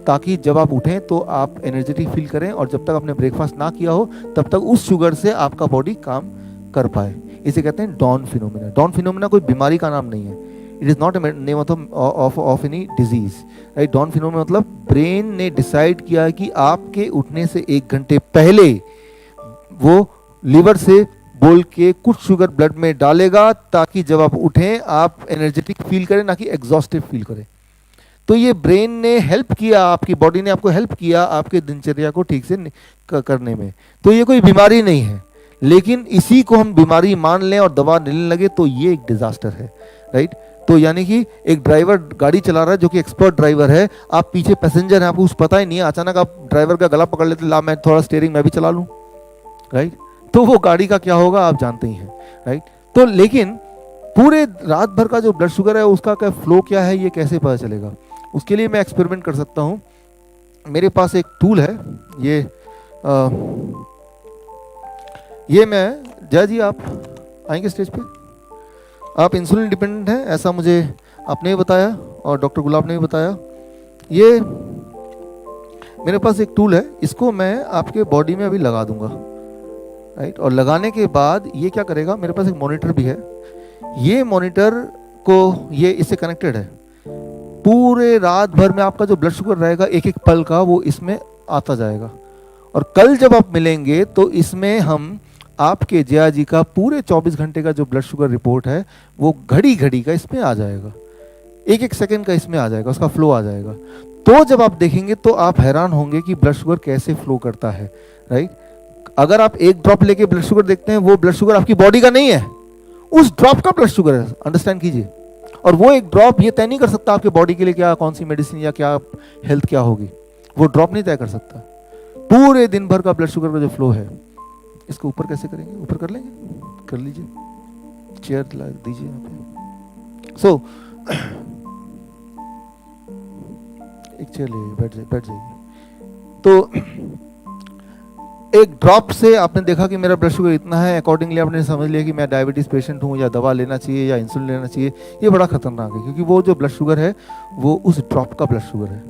ताकि जब आप उठें तो आप एनर्जेटिक फील करें, और जब तक आपने ब्रेकफास्ट ना किया हो तब तक उस शुगर से आपका बॉडी काम कर पाए। इसे कहते हैं डॉन फिनोमेना। डॉन फिनोमेना कोई बीमारी का नाम नहीं है, it is not a name of any disease, right. Dawn phenomena मतलब ब्रेन ने डिसाइड किया कि आपके उठने से 1 घंटे पहले वो लिवर से बोल के कुछ शुगर ब्लड में डालेगा ताकि जब आप उठें आप एनर्जेटिक फील करें, ना कि एग्जॉस्टिव फील करें। तो ये ब्रेन ने हेल्प किया, आपकी बॉडी ने आपको हेल्प किया आपके दिनचर्या को ठीक से करने में। तो ये कोई बीमारी नहीं है, लेकिन इसी को हम बीमारी मान लें और दवा लेने लगे तो ये एक डिजास्टर है, राइट। तो यानी कि एक ड्राइवर गाड़ी चला रहा है जो कि एक्सपर्ट ड्राइवर है, आप पीछे पैसेंजर हैं, आपको कुछ पता ही नहीं है, अचानक आप ड्राइवर का गला पकड़ लेते, ला मैं थोड़ा स्टीयरिंग मैं भी चला लूँ, राइट। तो वो गाड़ी का क्या होगा आप जानते ही हैं, राइट। तो लेकिन पूरे रात भर का जो ब्लड शुगर है उसका क्या फ्लो क्या है ये कैसे पता चलेगा? उसके लिए मैं एक्सपेरिमेंट कर सकता हूँ। मेरे पास एक टूल है, ये मैं, जय जी आप आएंगे स्टेज पे? आप इंसुलिन डिपेंडेंट हैं ऐसा मुझे आपने भी बताया और डॉक्टर गुलाब ने भी बताया। ये मेरे पास एक टूल है, इसको मैं आपके बॉडी में अभी लगा दूंगा, राइट। और लगाने के बाद ये क्या करेगा, मेरे पास एक मॉनिटर भी है, ये मॉनिटर को ये इससे कनेक्टेड है, पूरे रात भर में आपका जो ब्लड शुगर रहेगा एक एक पल का वो इसमें आता जाएगा। और कल जब आप मिलेंगे तो इसमें हम आपके जया जी का पूरे 24 घंटे का जो ब्लड शुगर रिपोर्ट है वो घड़ी घड़ी का इसमें आ जाएगा, एक एक सेकंड का इसमें आ जाएगा, उसका फ्लो आ जाएगा। तो जब आप देखेंगे तो आप हैरान होंगे कि ब्लड शुगर कैसे फ्लो करता है, राइट। अगर आप एक ड्रॉप लेके ब्लड शुगर देखते हैं, वो ब्लड शुगर आपकी बॉडी का नहीं है, उस ड्रॉप का ब्लड शुगर है, अंडरस्टैंड कीजिए। और वो एक ड्रॉप ये तय नहीं कर सकता आपके बॉडी के लिए क्या कौन सी मेडिसिन या क्या हेल्थ क्या होगी, वो ड्रॉप नहीं तय कर सकता। पूरे दिन भर का ब्लड शुगर का जो फ्लो है, इसको ऊपर कैसे करेंगे, ऊपर कर लेंगे, कर लीजिए, चेयर ला दीजिए यहाँ पे। सो एक चेयर ले, बैठ जाइए। तो एक ड्रॉप से आपने देखा कि मेरा ब्लड शुगर इतना है, अकॉर्डिंगली आपने समझ लिया कि मैं डायबिटीज पेशेंट हूँ या दवा लेना चाहिए या इंसुलिन लेना चाहिए। ये बड़ा खतरनाक है, क्योंकि वो जो ब्लड शुगर है वो उस ड्रॉप का ब्लड शुगर है,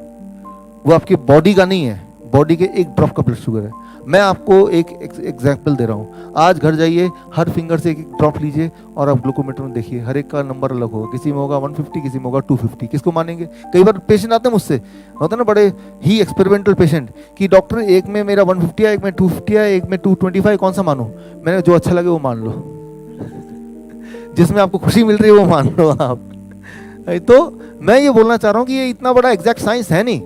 वो आपकी बॉडी का नहीं है, बॉडी के एक ड्रॉप का ब्लड शुगर है। मैं आपको एक एग्जाम्पल दे रहा हूँ, आज घर जाइए, हर फिंगर से एक एक ड्रॉप लीजिए और आप ग्लूकोमीटर में देखिए, हर एक का नंबर अलग होगा, किसी में होगा 150, किसी में होगा 250। किसको मानेंगे? कई बार पेशेंट आते हैं मुझसे, होता है ना बड़े ही एक्सपेरिमेंटल पेशेंट, कि डॉक्टर एक में मेरा 150 है, एक में 250 है, एक में 225, कौन सा मानूं? मैंने जो अच्छा लगे वो मान लो, जिसमें आपको खुशी मिल रही है वो मान लो आप। तो मैं ये बोलना चाह रहा हूँ कि ये इतना बड़ा एग्जैक्ट साइंस है नहीं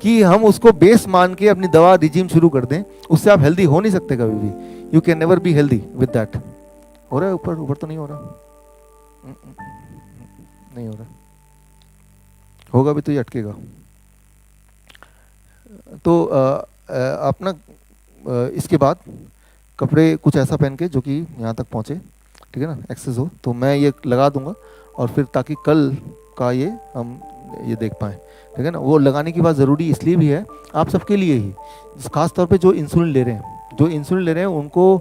कि हम उसको बेस मान के अपनी दवा रिजीम शुरू कर दें, उससे आप हेल्दी हो नहीं सकते कभी भी। You can never be healthy with that. हो रहा है ऊपर? ऊपर तो नहीं हो रहा, नहीं हो रहा, होगा भी तो ये अटकेगा। तो आप ना इसके बाद कपड़े कुछ ऐसा पहन के जो कि यहाँ तक पहुँचे, ठीक है ना, एक्सेस हो, तो मैं ये लगा दूंगा और फिर ताकि कल का ये हम ये देख पाएँ, ठीक है ना। वो लगाने की बात ज़रूरी इसलिए भी है आप सबके लिए ही, खास तौर पे जो इंसुलिन ले रहे हैं, उनको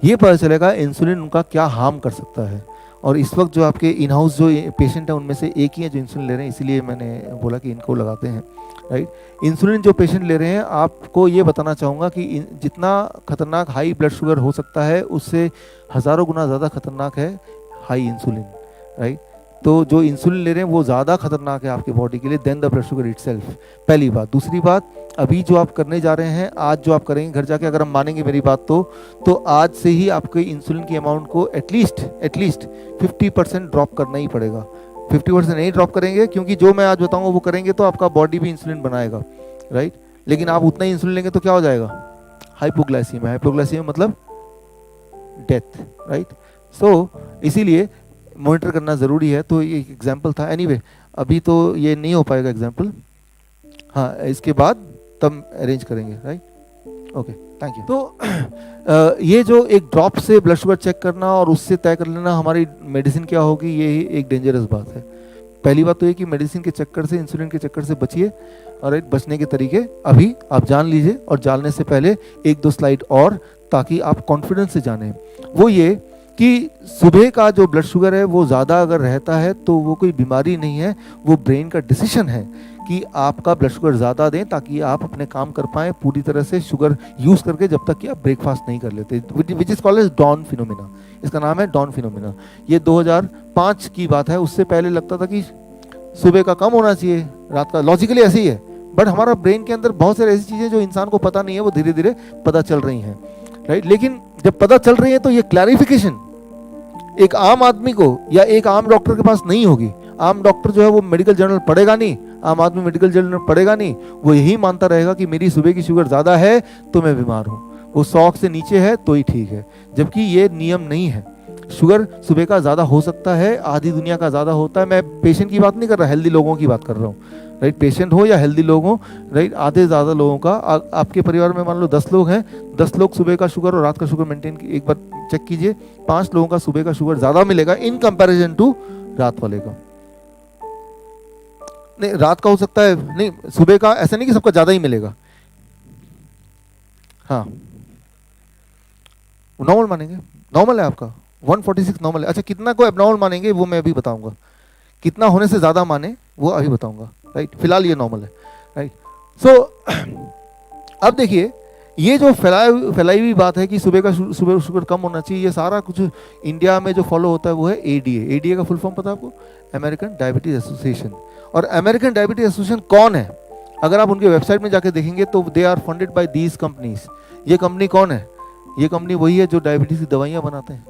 ये पता चलेगा इंसुलिन उनका क्या हार्म कर सकता है। और इस वक्त जो आपके इन हाउस जो पेशेंट हैं उनमें से एक ही है जो इंसुलिन ले रहे हैं, इसीलिए मैंने बोला कि इनको लगाते हैं, राइट। इंसुलिन जो पेशेंट ले रहे हैं, आपको ये बताना चाहूँगा कि जितना खतरनाक हाई ब्लड शुगर हो सकता है उससे हज़ारों गुना ज़्यादा खतरनाक है हाई इंसुलिन, राइट। तो जो इंसुलिन ले रहे हैं वो ज़्यादा खतरनाक है आपकी बॉडी के लिए then the blood sugar itself, पहली बात। दूसरी बात, अभी जो आप करने जा रहे हैं, आज जो आप करेंगे घर जाके, अगर हम मानेंगे मेरी बात तो आज से ही आपके इंसुलिन की अमाउंट को एटलीस्ट 50% ड्रॉप करना ही पड़ेगा। 50% नहीं ड्रॉप करेंगे, क्योंकि जो मैं आज बताऊंगा वो करेंगे तो आपका बॉडी भी इंसुलिन बनाएगा, राइट। लेकिन आप उतना ही इंसुलिन लेंगे तो क्या हो जाएगा? हाइपोग्लाइसीमिया। हाइपोग्लाइसीमिया मतलब डेथ, राइट। सो इसीलिए मॉनिटर करना ज़रूरी है। तो ये एग्जाम्पल था। एनीवे अभी तो ये नहीं हो पाएगा एग्जाम्पल, हाँ इसके बाद तब अरेंज करेंगे, राइट। Okay, thank you. तो ये जो एक ड्रॉप से ब्लड शुगर चेक करना और उससे तय कर लेना हमारी मेडिसिन क्या होगी, ये एक डेंजरस बात है। पहली बात तो ये कि मेडिसिन के चक्कर से, इंसुलिन के चक्कर से बचिए, और बचने के तरीके अभी आप जान लीजिए। और जानने से पहले 1-2 स्लाइड और, ताकि आप कॉन्फिडेंस से जानें, वो ये कि सुबह का जो ब्लड शुगर है वो ज़्यादा अगर रहता है तो वो कोई बीमारी नहीं है, वो ब्रेन का डिसीजन है कि आपका ब्लड शुगर ज़्यादा दें ताकि आप अपने काम कर पाएँ पूरी तरह से शुगर यूज़ करके, जब तक कि आप ब्रेकफास्ट नहीं कर लेते, which is called as dawn phenomena. इसका नाम है डॉन फिनोमिना। ये 2005 की बात है। उससे पहले लगता था कि सुबह का कम होना चाहिए, रात का, लॉजिकली ऐसे ही है। बट हमारा ब्रेन के अंदर बहुत सारी ऐसी चीज़ें जो इंसान को पता नहीं है, वो धीरे धीरे पता चल रही हैं, राइट। लेकिन जब पता चल रही है तो ये क्लैरिफिकेशन एक आम आदमी को या एक आम डॉक्टर के पास नहीं होगी। आम डॉक्टर जो है वो मेडिकल जर्नल पढ़ेगा नहीं, आम आदमी मेडिकल जर्नल पढ़ेगा नहीं, वो यही मानता रहेगा कि मेरी सुबह की शुगर ज़्यादा है तो मैं बीमार हूँ, वो 100 से नीचे है तो ही ठीक है, जबकि ये नियम नहीं है। शुगर सुबह का ज़्यादा हो सकता है, आधी दुनिया का ज़्यादा होता है। मैं पेशेंट की बात नहीं कर रहा, हेल्दी लोगों की बात कर रहा हूँ, राइट। पेशेंट हो या हेल्दी लोग हो, राइट, आधे ज़्यादा लोगों का आपके परिवार में मान लो 10 लोग हैं, 10 लोग सुबह का शुगर और रात का शुगर मेंटेन, एक बार चेक कीजिए, 5 लोगों का सुबह का शुगर ज़्यादा मिलेगा इन कंपैरिजन टू रात वाले का। नहीं, रात का हो सकता है, नहीं सुबह का, ऐसा नहीं कि सबका ज़्यादा ही मिलेगा। हाँ, नॉर्मल मानेंगे, नॉर्मल है आपका 146 नॉर्मल है। अच्छा, कितना को एबनॉर्मल मानेंगे वो मैं अभी बताऊंगा, कितना होने से ज़्यादा माने वो अभी बताऊंगा, राइट। फिलहाल ये नॉर्मल है, राइट। सो अब देखिए, ये जो फैलाई हुई बात है कि सुबह का सुबह शुगर कम होना चाहिए, ये सारा कुछ इंडिया में जो फॉलो होता है वो है एडीए। एडीए का फुल फॉर्म पता है आपको? American diabetes association. और अमेरिकन डायबिटीज एसोसिएशन कौन है? अगर आप उनके वेबसाइट में जाके देखेंगे तो they are funded by these companies. ये कंपनी कौन है? ये कंपनी वही है जो डायबिटीज की दवाइयाँ बनाते हैं।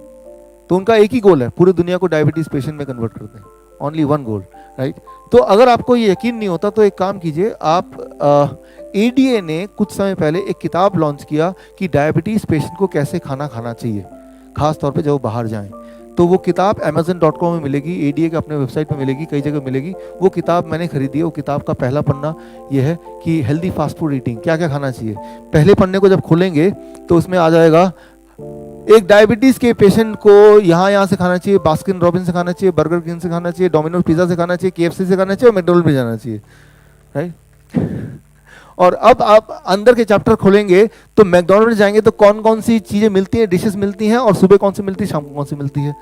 तो उनका एक ही गोल है, पूरी दुनिया को डायबिटीज पेशेंट में कन्वर्ट करते हैं, ओनली वन गोल, राइट। तो अगर आपको ये यकीन नहीं होता तो एक काम कीजिए, आप एडीए ने कुछ समय पहले एक किताब लॉन्च किया कि डायबिटीज पेशेंट को कैसे खाना खाना चाहिए, खास तौर पे जब वो बाहर जाएं। तो वो किताब amazon.com में मिलेगी, एडीए के अपने वेबसाइट में मिलेगी, कई जगह मिलेगी। वो किताब मैंने खरीदी है। वो किताब का पहला पन्ना ये है कि हेल्दी फास्ट फूड ईटिंग, क्या क्या खाना चाहिए। पहले पन्ने को जब खोलेंगे तो उसमें आ जाएगा एक डायबिटीज के पेशेंट को यहाँ से खाना चाहिए, बास्किन रॉबिन से खाना चाहिए, बर्गर किंग से खाना चाहिए, डोमिनोज पिज्जा से खाना चाहिए, केएफसी से खाना चाहिए और मैकडॉनल्ड में जाना चाहिए, राइट। और अब आप अंदर के चैप्टर खोलेंगे तो मैकडॉनल्ड जाएंगे तो कौन कौन सी चीजें मिलती हैं, डिशेस मिलती हैं, और सुबह कौन सी मिलती है, शाम को कौन सी मिलती है।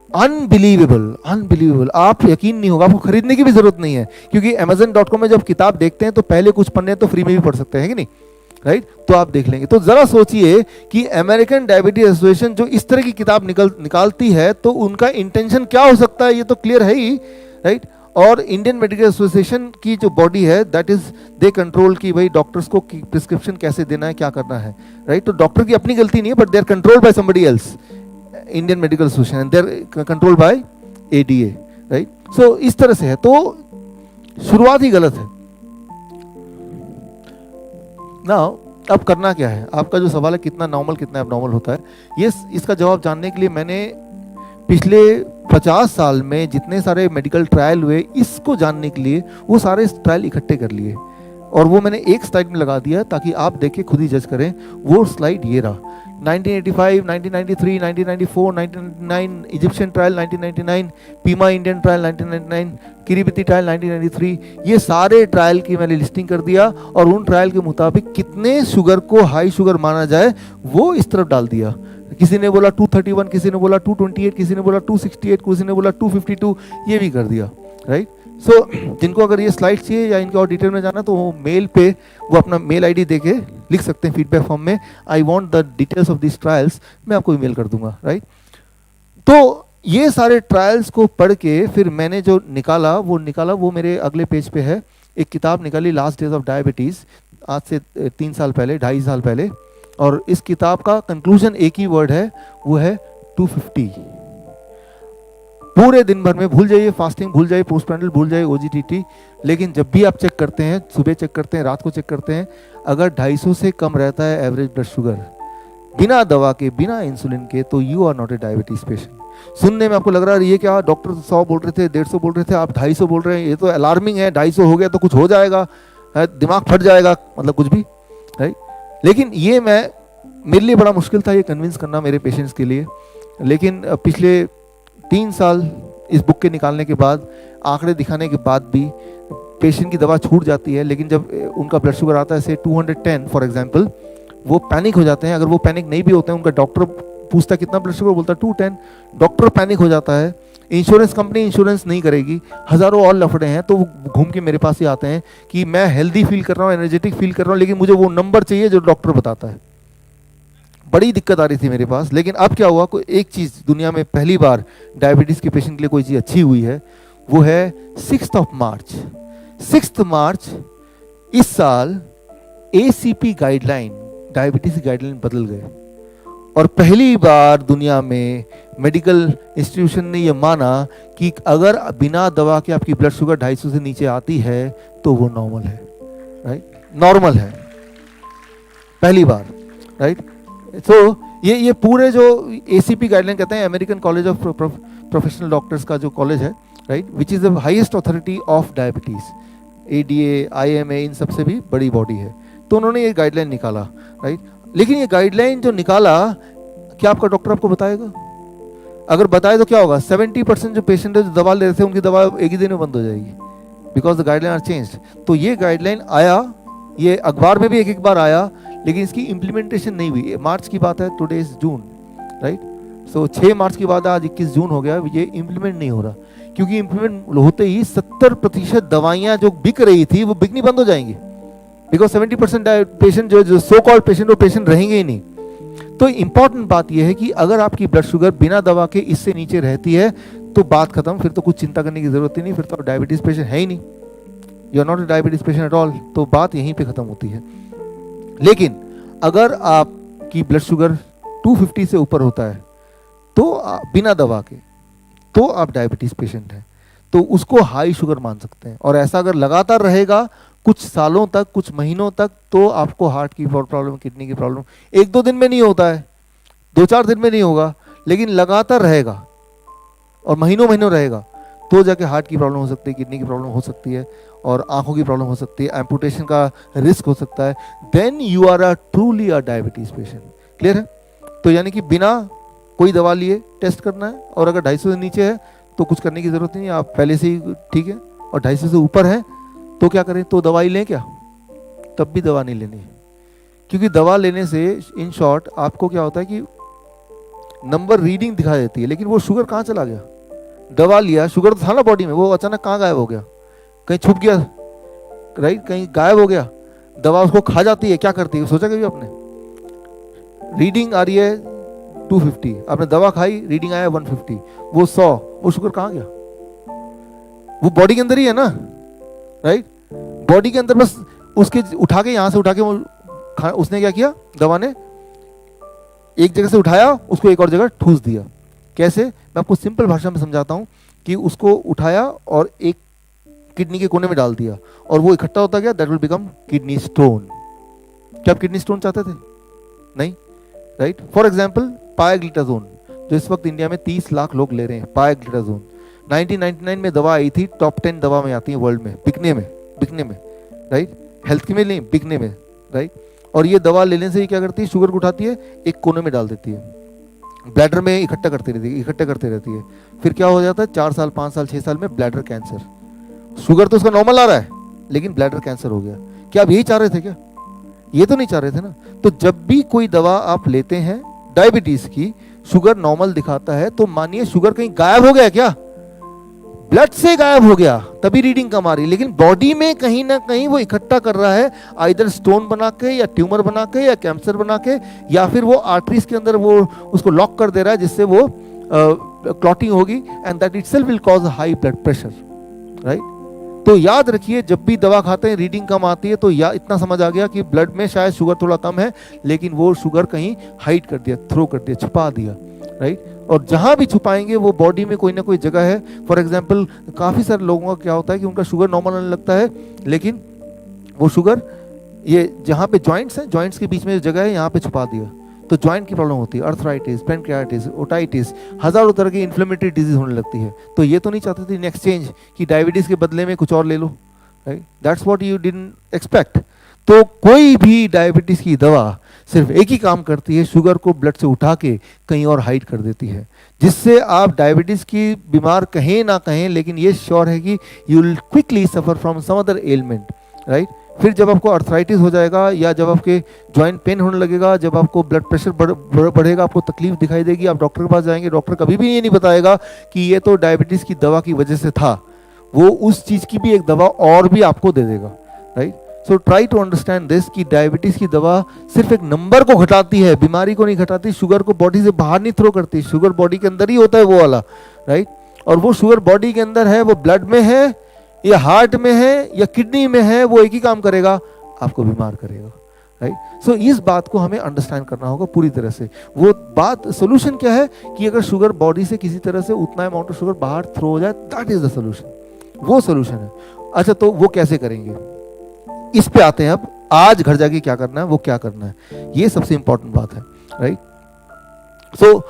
Unbelievable, unbelievable. आप यकीन नहीं होगा, आपको खरीदने की भी जरूरत नहीं है, क्योंकि amazon.com में जब किताब देखते हैं तो पहले कुछ पन्ने तो फ्री में भी पढ़ सकते हैं कि नहीं, राइट। तो आप देख लेंगे। तो जरा सोचिए कि अमेरिकन डायबिटीज एसोसिएशन जो इस तरह की किताब निकालती है तो उनका इंटेंशन क्या हो सकता है, ये तो क्लियर है ही, राइट। और इंडियन मेडिकल एसोसिएशन की जो बॉडी है, दैट इज दे कंट्रोल कि भाई डॉक्टर्स को प्रिस्क्रिप्शन कैसे देना है, क्या करना है, राइट। तो डॉक्टर की अपनी गलती नहीं है, but they are controlled by somebody else, Indian Medical Association, and they are controlled by ADA, right. So इस तरह से है, तो शुरुआत ही गलत है ना। अब करना क्या है? आपका जो सवाल है कितना नॉर्मल कितना एबनॉर्मल होता है, ये इसका जवाब जानने के लिए मैंने पिछले 50 साल में जितने सारे मेडिकल ट्रायल हुए, इसको जानने के लिए वो सारे ट्रायल इकट्ठे कर लिए और वो मैंने एक स्लाइड में लगा दिया ताकि आप देख के खुद ही जज करें। वो स्लाइड ये रहा, 1985, 1993, 1994, 1999 Egyptian trial, 1999 Pima Indian trial, 1999 Kiribati trial, 1993। ये सारे ट्रायल की मैंने लिस्टिंग कर दिया और उन ट्रायल के मुताबिक कितने शुगर को हाई शुगर माना जाए वो इस तरफ डाल दिया। किसी ने बोला 231, किसी ने बोला 228, किसी ने बोला 268, किसी ने बोला 252, ये भी कर दिया, राइट। सो जिनको अगर ये स्लाइड चाहिए या इनके और डिटेल में जाना तो वो मेल पे वो अपना मेल आईडी देके लिख सकते हैं फीडबैक फॉर्म में, I want the details of this trials, मैं आपको ईमेल कर दूंगा, राइट। तो ये सारे ट्रायल्स को पढ़ के फिर मैंने जो निकाला वो मेरे अगले पेज पे है। एक किताब निकाली, लास्ट डेज ऑफ डायबिटीज, आज से 3 साल पहले, 2.5 साल पहले। और इस किताब का कंक्लूजन एक ही वर्ड है, वो है 250। पूरे दिन भर में भूल जाइए फास्टिंग, भूल जाइए पोस्टप्रैंडियल, भूल जाइए ओजीटीटी, लेकिन जब भी आप चेक करते हैं, सुबह चेक करते हैं, रात को चेक करते हैं, अगर 250 से कम रहता है एवरेज ब्लड शुगर बिना दवा के, बिना इंसुलिन के, तो you are not a diabetes patient. सुनने में आपको लग रहा है ये क्या, डॉक्टर 100 बोल रहे थे, 150 बोल रहे थे, आप 250 बोल रहे हैं, ये तो अलार्मिंग है, 250 हो गया तो कुछ हो जाएगा, दिमाग फट जाएगा, मतलब कुछ भी, राइट। लेकिन ये मेरे लिए बड़ा मुश्किल था ये कन्विंस करना मेरे पेशेंट्स के लिए। लेकिन पिछले 3 साल इस बुक के निकालने के बाद, आंकड़े दिखाने के बाद भी पेशेंट की दवा छूट जाती है, लेकिन जब उनका ब्लड शुगर आता है से 210 फॉर एग्जांपल, वो पैनिक हो जाते हैं। अगर वो पैनिक नहीं भी होते हैं, उनका डॉक्टर पूछता है कितना ब्लड शुगर, बोलता है 210, डॉक्टर पैनिक हो जाता है, इंश्योरेंस कंपनी इंश्योरेंस नहीं करेगी, हज़ारों और लफड़े हैं, तो वो घूम के मेरे पास ही आते हैं कि मैं हेल्दी फील कर रहा हूँ, एनर्जेटिक फील कर रहा हूँ, लेकिन मुझे वो नंबर चाहिए जो डॉक्टर बताता है। बड़ी दिक्कत आ रही थी मेरे पास। लेकिन अब क्या हुआ, कोई एक चीज़ दुनिया में पहली बार डायबिटीज़ के पेशेंट के लिए कोई चीज़ अच्छी हुई है, वो है 6 मार्च इस साल ACP गाइडलाइन, डायबिटीज़ गाइडलाइन बदल गए और पहली बार दुनिया में मेडिकल इंस्टीट्यूशन ने यह माना कि अगर बिना दवा के आपकी ब्लड शुगर 250 से नीचे आती है तो वो नॉर्मल है, राइट, नॉर्मल है, पहली बार, राइट। तो ये पूरे जो ACP गाइडलाइन कहते हैं, American college of professional doctors का जो कॉलेज है, right, which is the highest authority of diabetes, ADA, IMA, इन सबसे भी बड़ी बॉडी है। तो उन्होंने ये गाइडलाइन निकाला, राइट। लेकिन ये गाइडलाइन जो निकाला, क्या आपका डॉक्टर आपको बताएगा? अगर बताए तो क्या होगा? 70% जो पेशेंट है जो दवा ले रहे थे उनकी दवा एक ही दिन में बंद हो जाएगी, because the guideline are changed. तो ये गाइडलाइन आया, ये अखबार में भी एक बार आया, लेकिन इसकी इम्प्लीमेंटेशन नहीं हुई। मार्च की बात है, टुडे इज जून, राइट। सो 6 मार्च की बात है, आज 21 जून हो गया, ये इम्प्लीमेंट नहीं हो रहा, क्योंकि इम्प्लीमेंट होते ही 70% दवाइयाँ जो बिक रही थी वो बिकनी बंद हो जाएंगी, बिकॉज 70% पेशेंट जो सो कॉल्ड पेशेंट, वो पेशेंट रहेंगे ही नहीं। तो इंपॉर्टेंट बात यह है कि अगर आपकी ब्लड शुगर बिना दवा के इससे नीचे रहती है तो बात खत्म, फिर तो कुछ चिंता करने की जरूरत ही नहीं, फिर तो डायबिटीज पेशेंट है ही नहीं, you are not a diabetes patient at all, तो बात यहीं पे खत्म होती है। लेकिन अगर आपकी ब्लड शुगर 250 से ऊपर होता है तो बिना दवा के, तो आप डायबिटीज पेशेंट हैं, तो उसको हाई शुगर मान सकते हैं। और ऐसा अगर लगातार रहेगा कुछ सालों तक, कुछ महीनों तक, तो आपको हार्ट की प्रॉब्लम, किडनी की प्रॉब्लम 1-2 दिन में नहीं होता है, 2-4 दिन में नहीं होगा, लेकिन लगातार रहेगा और महीनों महीनों रहेगा, तो जाके हार्ट की प्रॉब्लम हो सकती है, किडनी की प्रॉब्लम हो सकती है, और आंखों की प्रॉब्लम हो सकती है, एम्पुटेशन का रिस्क हो सकता है। Then you are truly a diabetes patient. Clear है? तो यानी कि बिना कोई दवा लिए टेस्ट करना है, और अगर 250 से नीचे है तो कुछ करने की जरूरत नहीं है, आप पहले से ही ठीक है, और 250 से ऊपर है तो क्या करें? तो दवाई लें क्या? तब भी दवा नहीं लेनी है, क्योंकि दवा लेने से इन शॉर्ट आपको क्या होता है कि नंबर रीडिंग दिखा देती है, लेकिन वो शुगर कहाँ चला गया? दवा लिया, शुगर तो था ना बॉडी में, वो अचानक कहाँ गायब हो गया? कहीं छुप गया, राइट, कहीं गायब हो गया। दवा उसको खा जाती है, क्या करती है? सोचा कभी आपने? रीडिंग आ रही है 250, आपने दवा खाई, रीडिंग आया 150, वो 100, वो शुगर कहाँ गया? वो बॉडी के अंदर ही है ना, राइट, बॉडी के अंदर, बस उसके उठा के, यहां से उठा के वो उसने क्या किया? दवा ने एक जगह से उठाया, उसको एक और जगह ठूस दिया। कैसे? मैं आपको सिंपल भाषा में समझाता हूं कि उसको उठाया और एक किडनी के कोने में डाल दिया, और वो इकट्ठा होता गया, that will become kidney stone. क्या आप किडनी स्टोन चाहते थे? नहीं, राइट। फॉर एग्जाम्पल पायग्लिटाजोन, जो इस वक्त इंडिया में 30 लाख लोग ले रहे हैं, पायग्लिटाजोन 1999 में दवा आई थी, टॉप 10 दवा में आती है वर्ल्ड में, बिकने में, राइट, हेल्थ की में नहीं, बिकने में, राइट। और ये दवा लेने से ही क्या करती है? शुगर को उठाती है, एक कोने में डाल देती है, ब्लैडर में इकट्ठा करती रहती है, फिर क्या हो जाता है? 4 साल, 5 साल, 6 साल में ब्लैडर कैंसर। शुगर तो उसका नॉर्मल आ रहा है, लेकिन ब्लैडर कैंसर हो गया। क्या आप यही चाह रहे थे क्या? ये तो नहीं चाह रहे थे ना। तो जब भी कोई दवा आप लेते हैं डायबिटीज की, शुगर नॉर्मल दिखाता है, तो मानिए शुगर कहीं गायब हो गया क्या? ब्लड से गायब हो गया, तभी रीडिंग कम आ रही, लेकिन बॉडी में कहीं ना कहीं वो इकट्ठा कर रहा है, आइदर स्टोन बना के, या ट्यूमर बना के, या कैंसर बना के, या फिर वो आर्टरीज के अंदर वो उसको लॉक कर दे रहा है, जिससे वो क्लॉटिंग होगी, and that itself will cause high blood pressure, right. तो याद रखिए, जब भी दवा खाते हैं रीडिंग कम आती है, तो या इतना समझ आ गया कि ब्लड में शायद शुगर थोड़ा कम है, लेकिन वो शुगर कहीं हाइड कर दिया, थ्रो कर दिया, छुपा दिया, राइट। और जहां भी छुपाएंगे वो बॉडी में कोई ना कोई जगह है। फॉर एग्जांपल काफ़ी सारे लोगों का क्या होता है कि उनका शुगर नॉर्मल आने लगता है, लेकिन वो शुगर ये जहाँ पे जॉइंट्स हैं, जॉइंट्स के बीच में जगह है, यहाँ पे छुपा दिया, तो जॉइंट की प्रॉब्लम होती है, अर्थराइटिस, पैनक्रियाटिस, ओटाइटिस, हजारों तरह की इन्फ्लेमेटरी डिजीज होने लगती है। तो ये तो नहीं चाहते थे इन एक्सचेंज कि डायबिटीज के बदले में कुछ और ले लो, right, that's what you didn't expect. तो कोई भी डायबिटीज की दवा सिर्फ एक ही काम करती है, शुगर को ब्लड से उठा के कहीं और हाइड कर देती है, जिससे आप डायबिटीज की बीमार कहें ना कहें, लेकिन ये श्योर है कि you will quickly suffer from some other element, right. फिर जब आपको अर्थराइटिस हो जाएगा, या जब आपके जॉइंट पेन होने लगेगा, जब आपको ब्लड प्रेशर बढ़ेगा, आपको तकलीफ दिखाई देगी, आप डॉक्टर के पास जाएंगे, डॉक्टर कभी भी ये नहीं बताएगा कि ये तो डायबिटीज की दवा की वजह से था, वो उस चीज की भी एक दवा और भी आपको दे देगा, right. So try to understand this कि डायबिटीज की दवा सिर्फ एक नंबर को घटाती है, बीमारी को नहीं घटाती, शुगर को बॉडी से बाहर नहीं थ्रो करती, शुगर बॉडी के अंदर ही होता है वो वाला, राइट। और वो शुगर बॉडी के अंदर है, वो ब्लड में है या हार्ट में है या किडनी में है, वो एक ही काम करेगा, आपको बीमार करेगा, राइट। सो इस बात को हमें अंडरस्टैंड करना होगा पूरी तरह से। वो बात सोल्यूशन क्या है कि अगर शुगर बॉडी से किसी तरह से उतना अमाउंट ऑफ शुगर बाहर थ्रो हो जाए, दैट इज द सोल्यूशन, वो सोल्यूशन है। अच्छा, तो वो कैसे करेंगे, इस पे आते हैं। अब आज घर जाके क्या करना है, वो क्या करना है, ये सबसे इंपॉर्टेंट बात है, राइट। सो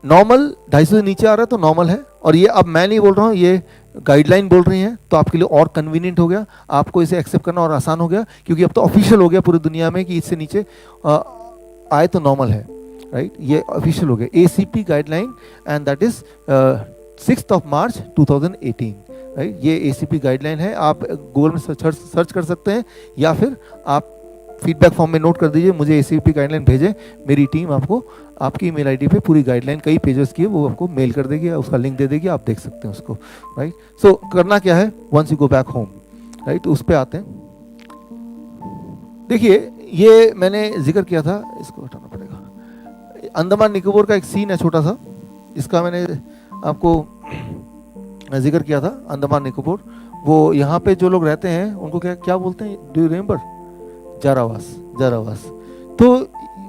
नॉर्मल 250 से नीचे आ रहा है तो नॉर्मल है, और ये अब मैं नहीं बोल रहा हूँ, ये गाइडलाइन बोल रही हैं, तो आपके लिए और कन्वीनियंट हो गया, आपको इसे एक्सेप्ट करना और आसान हो गया, क्योंकि अब तो ऑफिशियल हो गया पूरी दुनिया में कि इससे नीचे आए तो नॉर्मल है, राइट। ये ऑफिशियल हो गया ACP guideline, and that is 6 March 2018, right. ये ACP गाइडलाइन है, आप गूगल में सर्च कर सकते हैं, या फिर आप फीडबैक फॉर्म में नोट कर दीजिए, मुझे ACP गाइडलाइन भेजें, मेरी टीम आपको आपकी ईमेल आईडी पे पूरी गाइडलाइन कई पेजेस की है वो आपको मेल कर देगी, उसका लिंक दे देगी, आप देख सकते हैं उसको, राइट। सो करना क्या है, once you go back home, right, तो उस पर आते हैं। देखिए, ये मैंने जिक्र किया था, इसको हटाना पड़ेगा। अंडमान निकोबार का एक सीन है छोटा सा, इसका मैंने आपको जिक्र किया था। अंडमान निकोबार, वो यहाँ पे जो लोग रहते हैं उनको क्या क्या बोलते हैं, do you remember, Jarawas, Jarawas. तो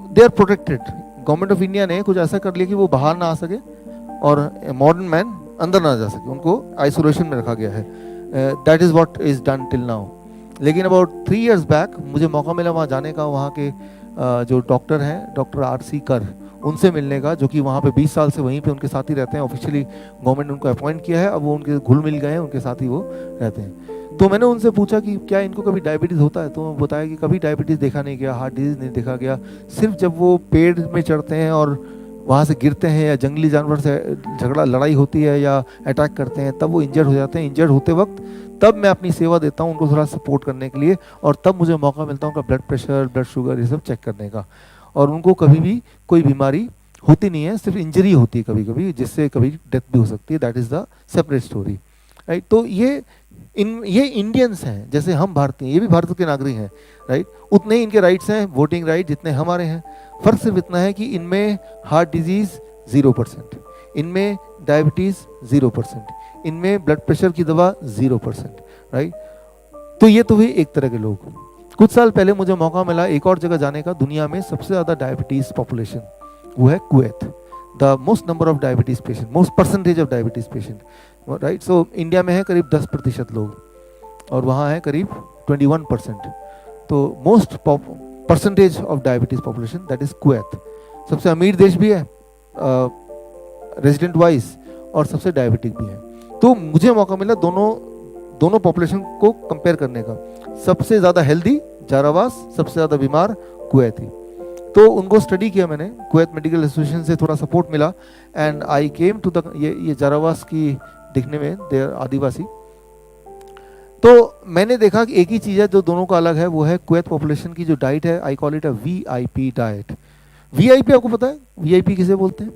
they are protected. Government of India ने कुछ ऐसा कर लिया कि वो बाहर ना आ सके और मॉडर्न मैन अंदर ना जा सके, उनको आइसोलेशन में रखा गया है। That is what is done till now. लेकिन अबाउट 3 years बैक मुझे मौका मिला वहाँ जाने का, वहाँ के जो डॉक्टर हैं, डॉक्टर RC कर, उनसे मिलने का, जो कि वहाँ पे 20 साल से वहीं पे उनके साथ ही रहते हैं। ऑफिशियली गवर्नमेंट ने उनको अपॉइंट किया है, अब वो उनके घुल मिल गए हैं, उनके साथ ही वो रहते हैं। तो मैंने उनसे पूछा कि क्या इनको कभी डायबिटीज़ होता है, तो बताया कि कभी डायबिटीज़ देखा नहीं गया, हार्ट डिजीज़ नहीं देखा गया। सिर्फ जब वो पेड़ में चढ़ते हैं और वहाँ से गिरते हैं, या जंगली जानवर से झगड़ा लड़ाई होती है या अटैक करते हैं, तब वो इंजर्ड हो जाते हैं। इंजर्ड होते वक्त तब मैं अपनी सेवा देता हूँ उनको थोड़ा सपोर्ट करने के लिए, और तब मुझे मौका मिलता है उनका ब्लड प्रेशर, ब्लड शुगर, ये सब चेक करने का। और उनको कभी भी कोई बीमारी होती नहीं है, सिर्फ इंजरी होती है कभी कभी, जिससे कभी डेथ भी हो सकती है। That is the separate story, right. तो ये इंडियंस हैं, जैसे हम भारतीय, ये भी भारत के नागरिक हैं, राइट। उतने ही इनके राइट्स हैं, वोटिंग राइट, जितने हमारे हैं। फर्क सिर्फ इतना है कि इनमें हार्ट डिजीज 0%, इनमें डायबिटीज 0%, इनमें ब्लड प्रेशर की दवा 0%, राइट। तो ये तो हुए एक तरह के लोग। कुछ साल पहले मुझे मौका मिला एक और जगह जाने का, दुनिया में सबसे ज़्यादा डायबिटीज पॉपुलेशन, वो है Kuwait. The most number of diabetes patient, most percentage of diabetes patient, right. So India में है करीब 10% लोग, और वहाँ है करीब 21%। तो most percentage of diabetes population, that is Kuwait. सबसे अमीर देश भी है रेजिडेंट वाइज, और सबसे डायबिटिक भी है। तो मुझे मौका मिला दोनों पॉपुलेशन को कंपेयर करने का। सबसे ज़्यादा हेल्दी जारावास, सबसे ज़्यादा बीमार कुवैती। तो उनको स्टडी किया मैंने, कुवैत मेडिकल एसोसिएशन से थोड़ा सपोर्ट मिला, and I came to the ये जारावास की दिखने में दे आदिवासी। तो मैंने देखा कि एक ही चीज़ है जो दोनों का अलग है, वो है कुवैत पॉपुलेशन की जो डाइट है, I call it a VIP diet. VIP आपको पता है VIP किसे बोलते हैं?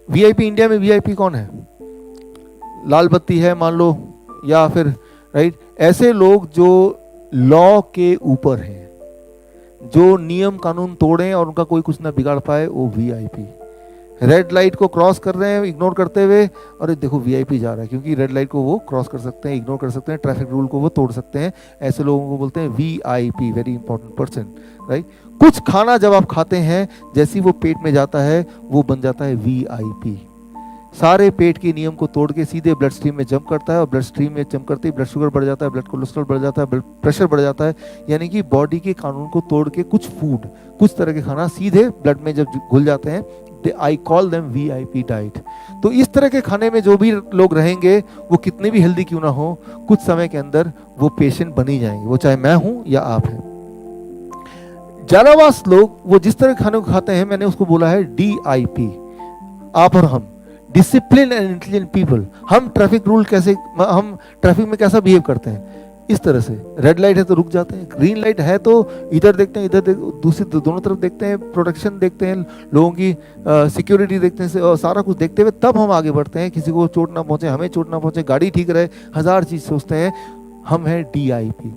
VIP इंडिया में VIP कौन है? लाल बत्ती है मान लो, या फिर राइट, ऐसे लोग जो लॉ के ऊपर हैं, जो नियम कानून तोड़ें और उनका कोई कुछ ना बिगाड़ पाए, वो VIP। रेड लाइट को क्रॉस कर रहे हैं इग्नोर करते हुए, और देखो VIP जा रहा है, क्योंकि रेड लाइट को वो क्रॉस कर सकते हैं, इग्नोर कर सकते हैं, ट्रैफिक रूल को वो तोड़ सकते हैं। ऐसे लोगों को बोलते हैं VIP, very important person, right. कुछ खाना जब आप खाते हैं, जैसे वो पेट में जाता है, वो बन जाता है VIP। सारे पेट के नियम को तोड़ के सीधे ब्लड स्ट्रीम में जंप करता है, और ब्लड स्ट्रीम में जंप करते ही ब्लड शुगर बढ़ जाता है, ब्लड कोलेस्ट्रॉल बढ़ जाता है, ब्लड प्रेशर बढ़ जाता है। यानी कि बॉडी के कानून को तोड़ के कुछ फूड, कुछ तरह के खाना सीधे ब्लड में जब घुल जाते हैं, I call them VIP diet. तो इस तरह के खाने में जो भी लोग रहेंगे, वो कितने भी हेल्दी क्यों ना हो, कुछ समय के अंदर वो पेशेंट बन ही जाएंगे, वो चाहे मैं हूं या आप हैं। जारावास लोग वो जिस तरह खाने को खाते हैं, मैंने उसको बोला है DIP, आप और हम, डिसिप्लिन एंड इंटेलिजेंट पीपल। हम ट्रैफिक रूल कैसे, हम ट्रैफिक में कैसा बिहेव करते हैं, इस तरह से। रेड लाइट है तो रुक जाते हैं, ग्रीन लाइट है तो इधर देखते हैं, इधर दूसरी दोनों तरफ देखते हैं, प्रोटेक्शन देखते हैं, लोगों की सिक्योरिटी देखते हैं, और सारा कुछ देखते हुए तब हम आगे बढ़ते हैं। किसी को चोट ना पहुंचे, हमें चोट ना पहुंचे, गाड़ी ठीक रहे, 1000 चीज सोचते हैं। हम हैं DIP।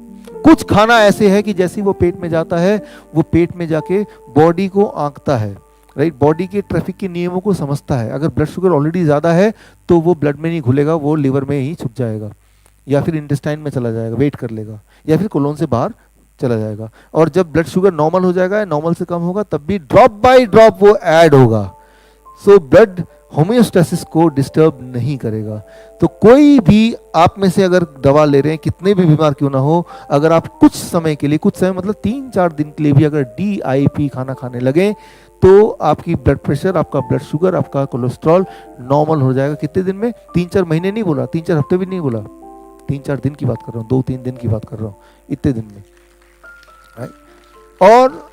कुछ खाना ऐसे है कि जैसे वो पेट में जाता है, वो पेट में जाके बॉडी को आंकता है, राइट। बॉडी के ट्रैफिक के नियमों को समझता है। अगर ब्लड शुगर ऑलरेडी ज़्यादा है तो वो ब्लड में नहीं घुलेगा, वो लिवर में ही छुप जाएगा, या फिर इंटेस्टाइन में चला जाएगा, वेट कर लेगा, या फिर कोलोन से बाहर चला जाएगा। और जब ब्लड शुगर नॉर्मल हो जाएगा, नॉर्मल से कम होगा, तब भी ड्रॉप बाय ड्रॉप वो ऐड होगा। सो ब्लड होम्योस्टेसिस को डिस्टर्ब नहीं करेगा। तो कोई भी आप में से अगर दवा ले रहे हैं, कितने भी बीमार क्यों ना हो, अगर आप कुछ समय के लिए, कुछ समय मतलब 3-4 दिन के लिए भी अगर DIP खाना खाने लगे, तो आपकी ब्लड प्रेशर, आपका ब्लड शुगर, आपका कोलेस्ट्रॉल नॉर्मल हो जाएगा। कितने दिन में? 3-4 महीने नहीं बोला, 3-4 हफ्ते भी नहीं बोला, 3-4 दिन की बात कर रहा हूँ, 2-3 दिन की बात कर रहा हूँ, इतने दिन में। और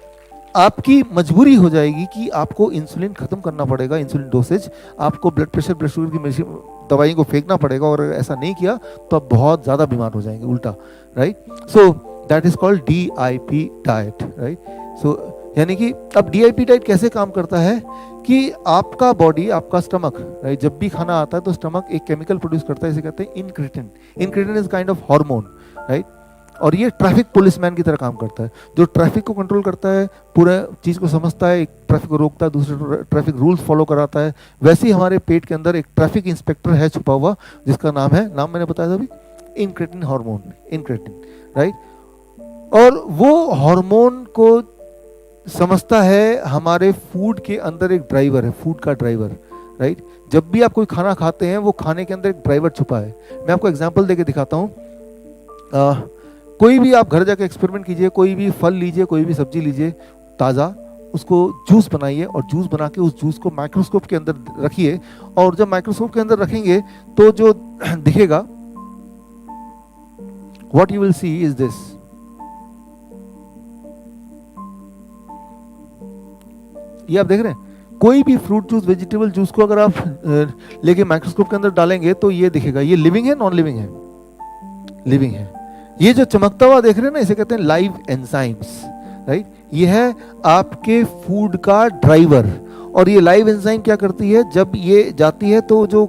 आपकी मजबूरी हो जाएगी कि आपको इंसुलिन खत्म करना पड़ेगा, इंसुलिन डोसेज, आपको ब्लड प्रेशर, ब्लड शुगर की मेडिसिन, दवाइयों को फेंकना पड़ेगा। और अगर ऐसा नहीं किया तो आप बहुत ज़्यादा बीमार हो जाएंगे, उल्टा, right. So that is called DIP diet, right. So यानी कि अब DIP डाइट कैसे काम करता है कि आपका बॉडी, आपका स्टमक, राइट, जब भी खाना आता है तो स्टमक एक केमिकल प्रोड्यूस करता है, इसे कहते हैं incretin. Incretin is kind of hormone, right. और ये ट्रैफिक पुलिसमैन की तरह काम करता है, जो ट्रैफिक को कंट्रोल करता है, पूरा चीज़ को समझता है, एक ट्रैफिक को रोकता है, दूसरे ट्रैफिक रूल्स फॉलो कराता है। वैसे ही हमारे पेट के अंदर एक ट्रैफिक इंस्पेक्टर है छुपा हुआ, जिसका नाम है, नाम मैंने बताया था अभी, इंक्रेटिन हार्मोन, इंक्रेटिन, राइट। और वो हार्मोन को समझता है हमारे फूड के अंदर एक ड्राइवर है, फूड का ड्राइवर, राइट। जब भी आप कोई खाना खाते हैं, वो खाने के अंदर एक ड्राइवर छुपा है। मैं आपको एग्जांपल देके दिखाता हूँ। कोई भी आप घर जाके एक्सपेरिमेंट कीजिए, कोई भी फल लीजिए, कोई भी सब्जी लीजिए ताज़ा, उसको जूस बनाइए और जूस बना के उस जूस को माइक्रोस्कोप के अंदर रखिए। और जब माइक्रोस्कोप के अंदर रखेंगे तो जो दिखेगा, what you will see is this. ये आप देख रहे हैं, कोई भी फ्रूट जूस, वेजिटेबल जूस को अगर आप लेके माइक्रोस्कोप के अंदर डालेंगे तो ये दिखेगा। ये लिविंग है, नॉन लिविंग है? लिविंग है। ये जो चमकता हुआ देख रहे हैं ना, इसे कहते हैं लाइव एंजाइम्स, राइट। ये है आपके फूड का ड्राइवर। और ये लाइव एंजाइम क्या करती है, जब ये जाती है तो जो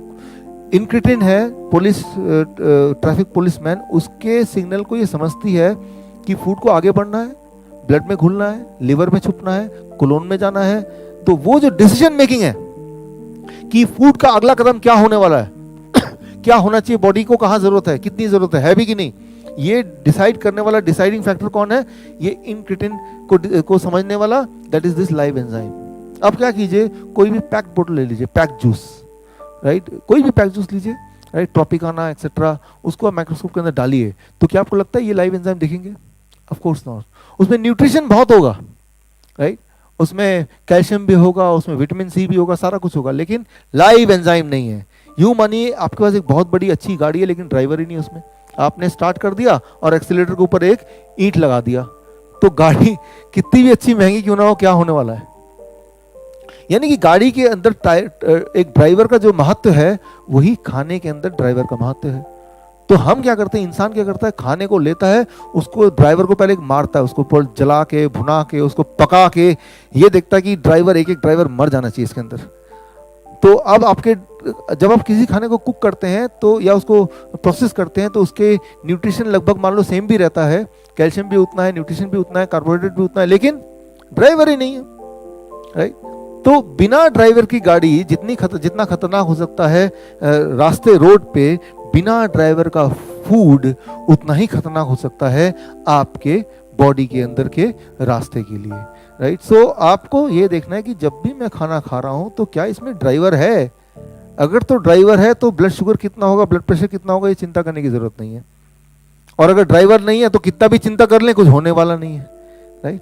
इंक्रेटिन है, पुलिस, ट्रैफिक पुलिसमैन, उसके सिग्नल को ये समझती है कि फूड को आगे बढ़ना है, ब्लड में घुलना है, लिवर में छुपना है, कोलोन में जाना है। तो वो जो डिसीजन मेकिंग है कि फूड का अगला कदम क्या होने वाला है क्या होना चाहिए, बॉडी को कहाँ जरूरत है, कितनी जरूरत है भी कि नहीं, ये डिसाइड करने वाला डिसाइडिंग फैक्टर कौन है? ये इंक्रेटिन को समझने वाला, that is this live enzyme. अब क्या कीजिए, कोई भी पैक बोतल ले लीजिए, पैक जूस, राइट, कोई भी पैक जूस लीजिए, राइट, ट्रॉपिकाना एक्सेट्रा, उसको आप माइक्रोस्कोप के अंदर डालिए, तो क्या आपको लगता है ये लाइव एंजाइम दिखेंगे? Of course not. उसमें न्यूट्रिशन बहुत होगा, राइट, उसमें कैल्शियम भी होगा, उसमें विटामिन सी भी होगा, सारा कुछ होगा, लेकिन लाइव एंजाइम नहीं है। यूं मानिए आपके पास एक बहुत बड़ी अच्छी गाड़ी है, लेकिन ड्राइवर ही नहीं उसमें। आपने स्टार्ट कर दिया और एक्सीलरेटर के ऊपर एक ईंट लगा दिया, तो गाड़ी कितनी भी अच्छी महंगी क्यों ना हो, क्या होने वाला है? यानी कि गाड़ी के अंदर एक ड्राइवर का जो महत्व है, वही खाने के अंदर ड्राइवर का महत्व है। तो हम क्या करते हैं, इंसान क्या करता है, खाने को लेता है, उसको ड्राइवर को पहले मारता है, उसको जला के, भुना के, उसको पका के, ये देखता है कि ड्राइवर, एक एक ड्राइवर मर जाना चाहिए इसके अंदर। तो अब आपके, जब आप किसी खाने को कुक करते हैं तो, या उसको प्रोसेस करते हैं, तो उसके न्यूट्रिशन लगभग मान लो सेम भी रहता है, कैल्शियम भी उतना है, न्यूट्रिशन भी उतना है, कार्बोहाइड्रेट भी उतना है, लेकिन ड्राइवर ही नहीं है, राइट। तो बिना ड्राइवर की गाड़ी जितना खतरनाक हो सकता है रास्ते, रोड पे, बिना ड्राइवर का फूड उतना ही खतरनाक हो सकता है आपके बॉडी के अंदर के रास्ते के लिए, राइट। सो आपको ये देखना है कि जब भी मैं खाना खा रहा हूं तो क्या इसमें ड्राइवर है। अगर तो ड्राइवर है तो ब्लड शुगर कितना होगा, ब्लड प्रेशर कितना होगा, ये चिंता करने की जरूरत नहीं है। और अगर ड्राइवर नहीं है तो कितना भी चिंता कर लें, कुछ होने वाला नहीं है, राइट।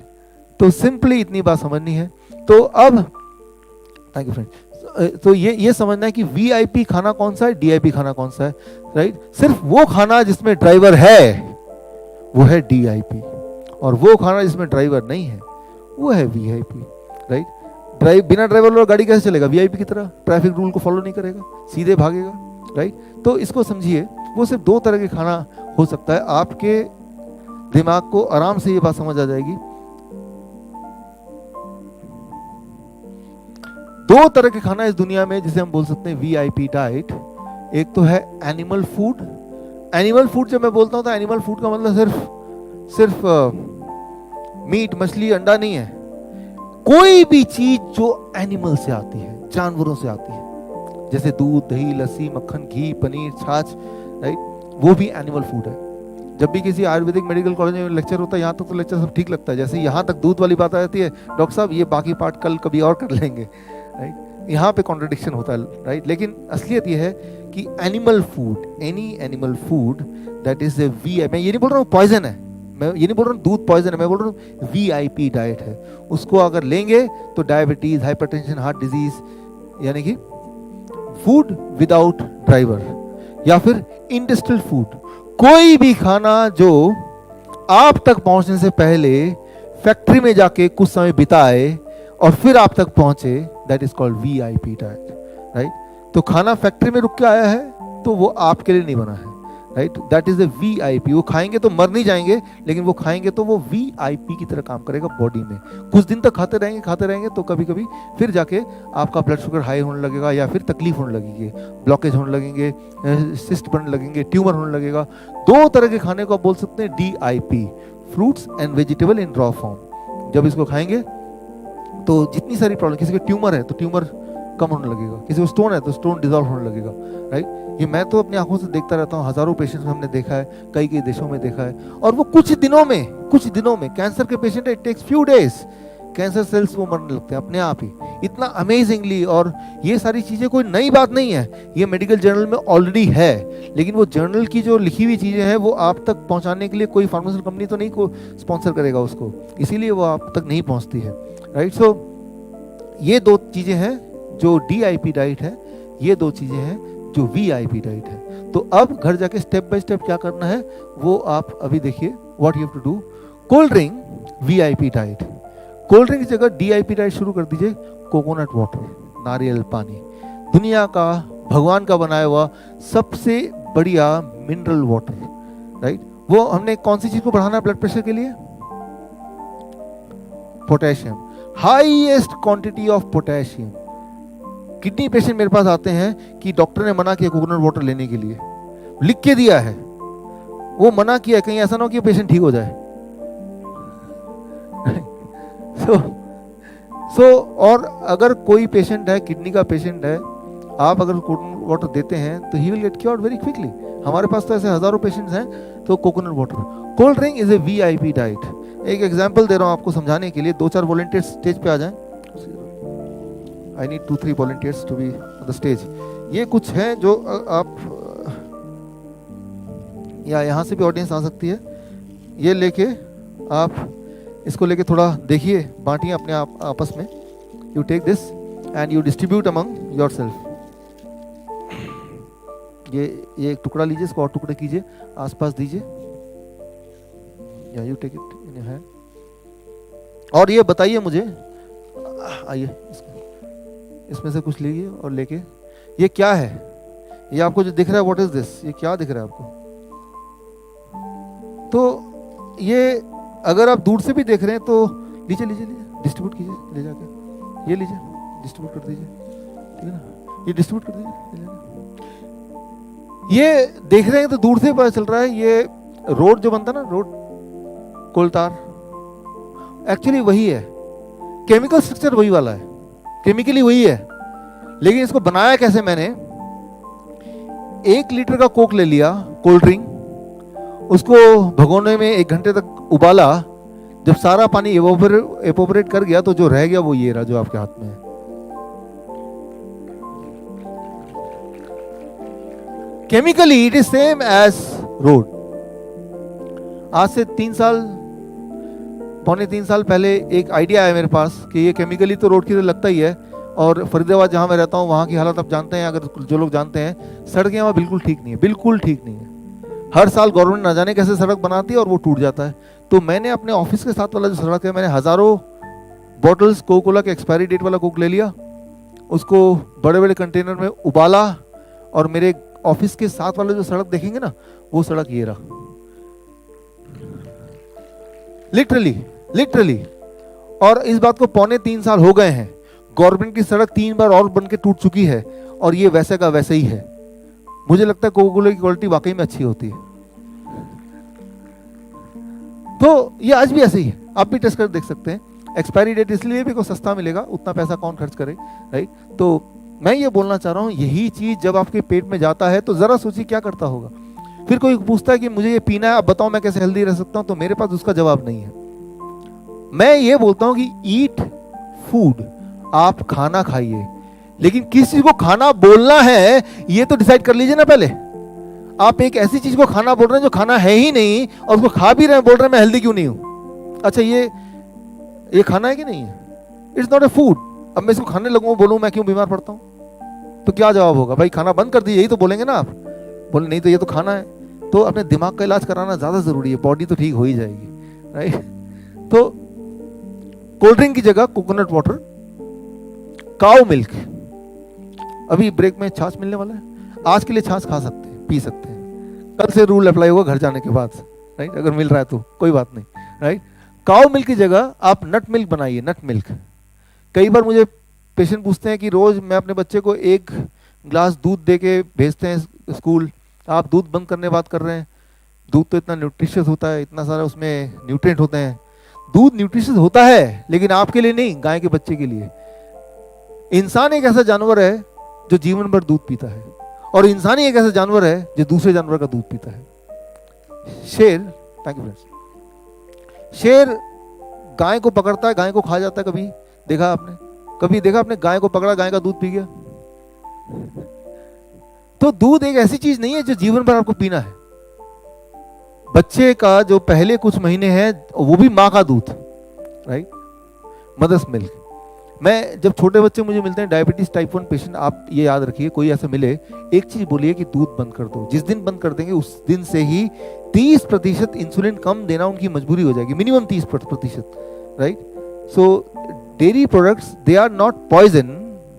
तो सिंपली इतनी बात समझनी है। तो अब थैंक यू फ्रेंड। तो ये समझना है कि VIP खाना कौन सा है, DIP खाना कौन सा है, राइट। सिर्फ वो खाना जिसमें ड्राइवर है वो है DIP, और वो खाना जिसमें ड्राइवर नहीं है वो है VIP, राइट। बिना ड्राइवर वाला गाड़ी कैसे चलेगा? VIP की तरह ट्रैफिक रूल को फॉलो नहीं करेगा, सीधे भागेगा, राइट। तो इसको समझिए, वो सिर्फ 2 तरह के खाना हो सकता है। आपके दिमाग को आराम से ये बात समझ आ जाएगी। 2 तरह के खाना इस दुनिया में जिसे हम बोल सकते हैं VIP डाइट। एक तो है एनिमल फूड। एनिमल फूड जब मैं बोलता हूं तो एनिमल फूड का मतलब सिर्फ मीट, मछली, अंडा नहीं है। कोई भी चीज जो एनिमल से आती है, जानवरों से आती है, जैसे दूध, दही, लस्सी, मक्खन, घी, पनीर, छाछ, राइट, वो भी एनिमल फूड है। जब भी किसी आयुर्वेदिक मेडिकल कॉलेज में लेक्चर होता है, यहाँ तक तो लेक्चर सब ठीक लगता है, जैसे यहाँ तक दूध वाली बात आ जाती है, डॉक्टर साहब ये बाकी पार्ट कल कभी और कर लेंगे, राइट। यहाँ पे कॉन्ट्रडिक्शन होता है, राइट। लेकिन असलियत ये है कि animal food, any animal food that is A V, मैं ये नहीं बोल रहा हूँ पॉइजन है, मैं ये नहीं बोल रहा हूँ दूध पॉइजन है, मैं बोल रहा हूँ VIP डाइट है, उसको अगर लेंगे तो डायबिटीज, हाइपरटेंशन, हार्ट डिजीज, यानी कि फूड विदाउट ड्राइवर, या फिर इंडस्ट्रियल फूड, कोई भी खाना जो आप तक पहुंचने से पहले फैक्ट्री में जाके कुछ समय बिताए और फिर आप तक पहुंचे, that is called VIP diet, right. तो खाना फैक्ट्री में रुक के आया है तो वो आपके लिए नहीं बना है, right. That is a VIP। वो खाएंगे तो मर नहीं जाएंगे, लेकिन वो खाएंगे तो वो VIP की तरह काम करेगा बॉडी में। कुछ दिन तक खाते रहेंगे तो कभी कभी फिर जाके आपका ब्लड शुगर हाई होने लगेगा, या फिर तकलीफ होने लगेगी, ब्लॉकेज होने लगेंगे, सिस्ट बनने लगेंगे, ट्यूमर होने लगेगा। 2 तरह के खाने को आप बोल सकते हैं DIP, fruits and vegetable in raw form. जब इसको खाएंगे तो जितनी सारी प्रॉब्लम, किसी को ट्यूमर है तो ट्यूमर कम होने लगेगा, किसी को स्टोन है तो स्टोन डिजॉल्व होने लगेगा, राइट। ये मैं तो अपनी आंखों से देखता रहता हूँ, हजारों पेशेंट्स हमने देखा है, कई देशों में देखा है, और वो कुछ दिनों में कैंसर के पेशेंट है, it takes few days, cancer cells वो मरने लगते हैं अपने आप ही, इतना अमेजिंगली। और ये सारी चीजें कोई नई बात नहीं है, ये मेडिकल जर्नल में ऑलरेडी है, लेकिन वो जर्नल की जो लिखी हुई चीजें हैं वो आप तक पहुंचाने के लिए कोई फार्मास्यूटिकल कंपनी तो नहीं को स्पॉन्सर करेगा उसको, इसीलिए वो आप तक नहीं पहुंचती है, राइट। सो ये 2 चीजें हैं जो DIP डाइट है, ये 2 चीजें हैं जो VIP डाइट है। तो अब घर जाके स्टेप बाय स्टेप क्या करना है वो आप अभी देखिए, what you have to do. Cold drink VIP diet, cold drink की जगह DIP डाइट शुरू कर दीजिए, कोकोनट वाटर, नारियल पानी, दुनिया का भगवान का बनाया हुआ सबसे बढ़िया मिनरल वाटर, राइट। वो हमने कौन सी चीज को बढ़ाना है ब्लड प्रेशर के लिए? Potassium, highest quantity of potassium. Kidney patient मेरे पास आते हैं कि डॉक्टर ने मना किया कोकोनट वाटर लेने के लिए, लिख के दिया है, वो मना किया, कहीं ऐसा ना हो कि पेशेंट ठीक हो जाए। सो और अगर कोई पेशेंट है, किडनी का पेशेंट है, आप अगर कोकोनट वाटर देते हैं तो he will get cured very quickly. हमारे पास तो ऐसे हजारों पेशेंट्स हैं, तो coconut water. Cold drink is a VIP diet. एक एग्जांपल दे रहा हूं आपको समझाने के लिए, 2-4 वॉलंटियर्स स्टेज पे आ जाएं। I need 2-3 volunteers to be on the stage. ये कुछ है जो आप, या यहाँ से भी ऑडियंस आ सकती है, ये लेके आप इसको लेके थोड़ा देखिए, बांटिए अपने आप आपस में। You take this and you distribute among yourself. ये एक टुकड़ा लीजिए, इसको और टुकड़े कीजिए, आसपास दीजिए। You take it in your hand. और ये बताइए मुझे, आइए इसमें से कुछ लीजिए और लेके, ये क्या है? ये आपको जो दिख रहा है, व्हाट इज दिस? ये क्या दिख रहा है आपको? तो ये अगर आप दूर से भी देख रहे हैं तो लीजिए डिस्ट्रीब्यूट कीजिए, ले जाके ये लीजिए, डिस्ट्रीब्यूट कर दीजिए, ठीक है ना, ये डिस्ट्रीब्यूट कर दीजिए, ले जाके। ये देख रहे हैं तो दूर से पता चल रहा है, ये रोड जो बनता ना, रोड कोलतार, एक्चुअली वही है, केमिकल स्ट्रक्चर वही वाला है, केमिकली वही है, लेकिन इसको बनाया कैसे मैंने? 1 लीटर का कोक ले लिया, कोल्ड ड्रिंक, उसको भगोने में 1 घंटे तक उबाला, जब सारा पानी एपोपरेट कर गया तो जो रह गया वो ये रहा जो आपके हाथ में है। Chemically it is same as road. आज से 3 साल पहले एक आइडिया आया मेरे पास कि ये केमिकली तो रोड की तरह लगता ही है, और फरीदाबाद जहां मैं रहता हूं वहां की हालत आप जानते हैं, अगर जो लोग जानते हैं, सड़कें वहां बिल्कुल ठीक नहीं है, बिल्कुल ठीक नहीं है। हर साल गवर्नमेंट ना जाने कैसे सड़क बनाती है और वो टूट जाता है। तो मैंने अपने ऑफिस के साथ वाला जो सड़क है, मैंने हजारों बॉटल्स कोका कोला के एक्सपायरी डेट वाला कोक ले लिया, उसको बड़े बड़े कंटेनर में उबाला, और मेरे ऑफिस के साथ वाला जो सड़क देखेंगे ना, वो सड़क ये रहा, लिटरली। और इस बात को 3.25 साल हो गए हैं, गवर्नमेंट की सड़क 3 बार और बन के टूट चुकी है, और ये वैसे का वैसे ही है। मुझे लगता है कोका कोला की क्वालिटी वाकई में अच्छी होती है। तो ये आज भी ऐसे ही है, आप भी टेस्ट कर देख सकते हैं। एक्सपायरी डेट इसलिए भी को सस्ता मिलेगा, उतना पैसा कौन खर्च करे, राइट। तो मैं ये बोलना चाह रहा हूं, यही चीज जब आपके पेट में जाता है तो जरा सोचिए क्या करता होगा। फिर कोई पूछता है कि मुझे ये पीना है, अब बताओ मैं कैसे हेल्दी रह सकता हूं, तो मेरे पास उसका जवाब नहीं है। मैं ये बोलता हूं कि ईट फूड, आप खाना खाइए, लेकिन किस चीज को खाना बोलना है ये तो डिसाइड कर लीजिए ना पहले। आप एक ऐसी चीज को खाना बोल रहे हैं जो खाना है ही नहीं, और उसको खा भी रहे हैं, बोल रहे हैं मैं हेल्दी क्यों नहीं हूं। अच्छा ये खाना है कि नहीं है? It's not a food. अब मैं इसको खाने लगूं, बोलूं मैं क्यों बीमार पड़ता हूं, तो क्या जवाब होगा? भाई खाना बंद कर दीजिए, यही तो बोलेंगे ना आप। बोले नहीं तो ये तो खाना है। तो अपने दिमाग का इलाज कराना ज्यादा जरूरी है, बॉडी तो ठीक हो ही जाएगी, राइट। तो कोल्ड ड्रिंक की जगह कोकोनट वाटर, काऊ मिल्क। अभी ब्रेक में छाछ मिलने वाला है, आज के लिए छाछ खा सकते हैं, पी सकते हैं, कल से रूल अप्लाई होगा घर जाने के बाद, राइट। अगर मिल रहा है तो कोई बात नहीं, राइट। काऊ मिल्क की जगह आप नट मिल्क बनाइए, नट मिल्क। कई बार मुझे पेशेंट पूछते हैं कि रोज मैं अपने बच्चे को 1 ग्लास दूध दे के भेजते हैं स्कूल, आप दूध बंद करने बात कर रहे हैं। दूध तो इतना न्यूट्रिशियस होता है, इतना सारा उसमें न्यूट्रिएंट होते हैं। दूध न्यूट्रिशियस होता है, लेकिन आपके लिए नहीं, गाय के बच्चे के लिए। इंसान एक ऐसा जानवर है जो जीवन भर दूध पीता है, और इंसान ही एक ऐसा जानवर है जो दूसरे जानवर का दूध पीता है। शेर, थैंक यू फ्रेंड्स, शेर गाय को पकड़ता है, गाय को खा जाता है। कभी देखा आपने? कभी देखा आपने गाय को पकड़ा, गाय का दूध पी गया? तो दूध एक ऐसी चीज नहीं है जो जीवन भर आपको पीना है। बच्चे का जो पहले कुछ महीने हैं वो भी माँ का दूध, राइट, मदर्स मिल्क। मैं जब छोटे बच्चे मुझे मिलते हैं डायबिटीज टाइप 1 पेशेंट, आप ये याद रखिए, कोई ऐसा मिले, एक चीज बोलिए कि दूध बंद कर दो। जिस दिन बंद कर देंगे उस दिन से ही 30% इंसुलिन कम देना उनकी मजबूरी हो जाएगी, minimum 30%, right. So dairy products they are not poison,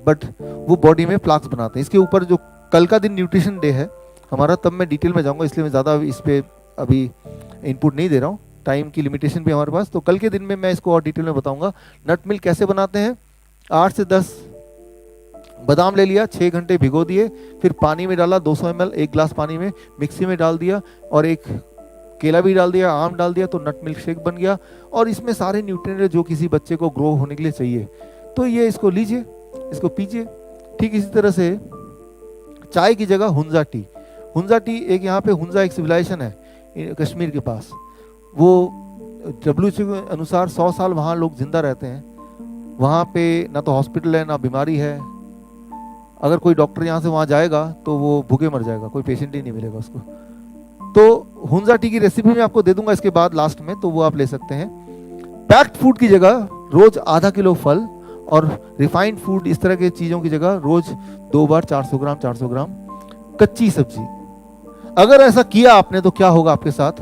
but वो बॉडी में प्लाक्स बनाते हैं। इसके ऊपर जो कल का दिन न्यूट्रिशन डे है हमारा, तब मैं डिटेल में जाऊंगा, इसलिए मैं ज़्यादा इस पर अभी इनपुट नहीं दे रहा हूँ, टाइम की लिमिटेशन भी हमारे पास। तो कल के दिन में मैं इसको और डिटेल में बताऊंगा। नट मिल्क कैसे बनाते हैं? 8 से 10 बादाम ले लिया, 6 घंटे भिगो दिए, फिर पानी में डाला 200 ml, 1 ग्लास पानी में, मिक्सी में डाल दिया, और एक केला भी डाल दिया, आम डाल दिया, तो नट मिल्क शेक बन गया। और इसमें सारे न्यूट्रिएंट जो किसी बच्चे को ग्रो होने के लिए चाहिए, तो ये इसको लीजिए, इसको पीजिए। ठीक इसी तरह से चाय की जगह हुंजा टी। हुंजा टी एक यहाँ पे हुंजा एक सिविलाइजेशन है कश्मीर के पास, वो WHO के अनुसार 100 साल वहाँ लोग जिंदा रहते हैं। वहाँ पे ना तो हॉस्पिटल है ना बीमारी है। अगर कोई डॉक्टर यहाँ से वहाँ जाएगा तो वो भूखे मर जाएगा, कोई पेशेंट ही नहीं मिलेगा उसको। तो हुंजा टी की रेसिपी मैं आपको दे दूंगा इसके बाद लास्ट में, तो वो आप ले सकते हैं। पैक्ड फूड की जगह रोज आधा किलो फल, और रिफाइंड फूड इस तरह की चीज़ों की जगह रोज 2 बार 400 ग्राम कच्ची सब्जी। अगर ऐसा किया आपने तो क्या होगा आपके साथ?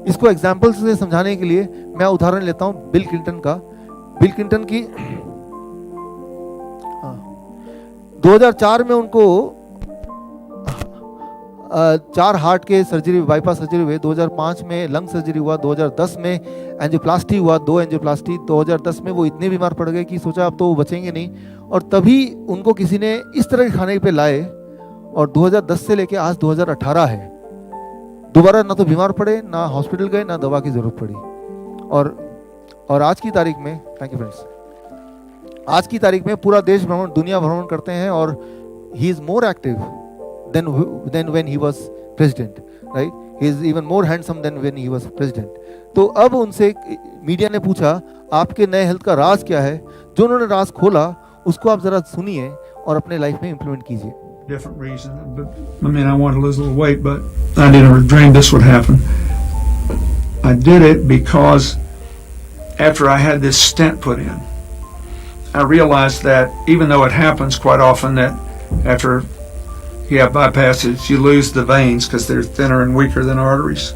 इसको एग्जाम्पल से समझाने के लिए मैं उदाहरण लेता हूं बिल क्लिंटन का। बिल क्लिंटन की 2004 में उनको 4 हार्ट के सर्जरी, बाईपास सर्जरी हुए। 2005 में लंग सर्जरी हुआ, 2010 में एंजियोप्लास्टी हुआ, 2 एंजियोप्लास्टी। 2010 में वो इतने बीमार पड़ गए कि सोचा अब तो वो बचेंगे नहीं, और तभी उनको किसी ने इस तरह के खाने पे लाए, और 2010 से लेके आज 2018 है, दोबारा ना तो बीमार पड़े, ना हॉस्पिटल गए, ना दवा की जरूरत पड़ी। और आज की तारीख में, थैंक यू फ्रेंड्स, आज की तारीख में पूरा देश भ्रमण, दुनिया भ्रमण करते हैं, और he is more active than when he was president, right? He is even more handsome than when he was president. तो अब उनसे मीडिया ने पूछा आपके नए हेल्थ का राज क्या है? जो उन्होंने राज खोला उसको आप जरा सुनिए और अपने लाइफ में इम्प्लीमेंट कीजिए। Different reason, but I mean, I wanted to lose a little weight, but I never dreamed this would happen. I did it because after I had this stent put in, I realized that even though it happens quite often that after you have bypasses, you lose the veins because they're thinner and weaker than arteries.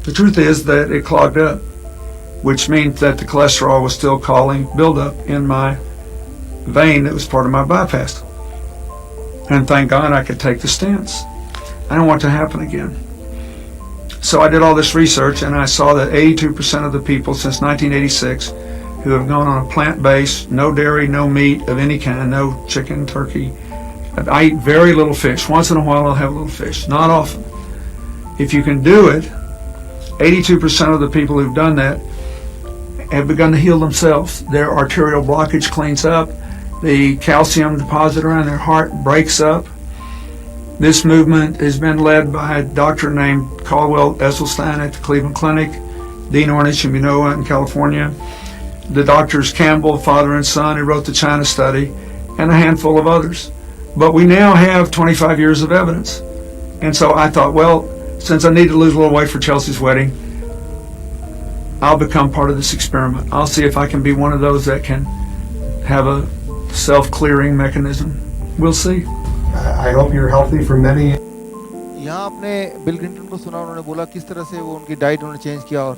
The truth is that it clogged up, which means that the cholesterol was still causing buildup in my vein that was part of my bypass. And thank God I could take the stents. I don't want it to happen again. So I did all this research, and I saw that 82% of the people since 1986 who have gone on a plant-based, no dairy, no meat of any kind, no chicken, turkey. I eat very little fish. Once in a while I'll have a little fish, not often. If you can do it, 82% of the people who've done that have begun to heal themselves. Their arterial blockage cleans up. The calcium deposit around their heart breaks up. This movement has been led by a doctor named Caldwell Esselstyn at the Cleveland Clinic, Dean Ornish and Minoa in California, the doctors Campbell, father and son, who wrote the China study, and a handful of others. But we now have 25 years of evidence. And so I thought, well, since I need to lose a little weight for Chelsea's wedding, I'll become part of this experiment. I'll see if I can be one of those that can have a self-clearing mechanism. We'll see. I hope you're healthy for many. यहाँ आपने bill Clinton को सुना, उन्होंने बोला किस तरह से वो उनकी डाइट उन्होंने चेंज किया और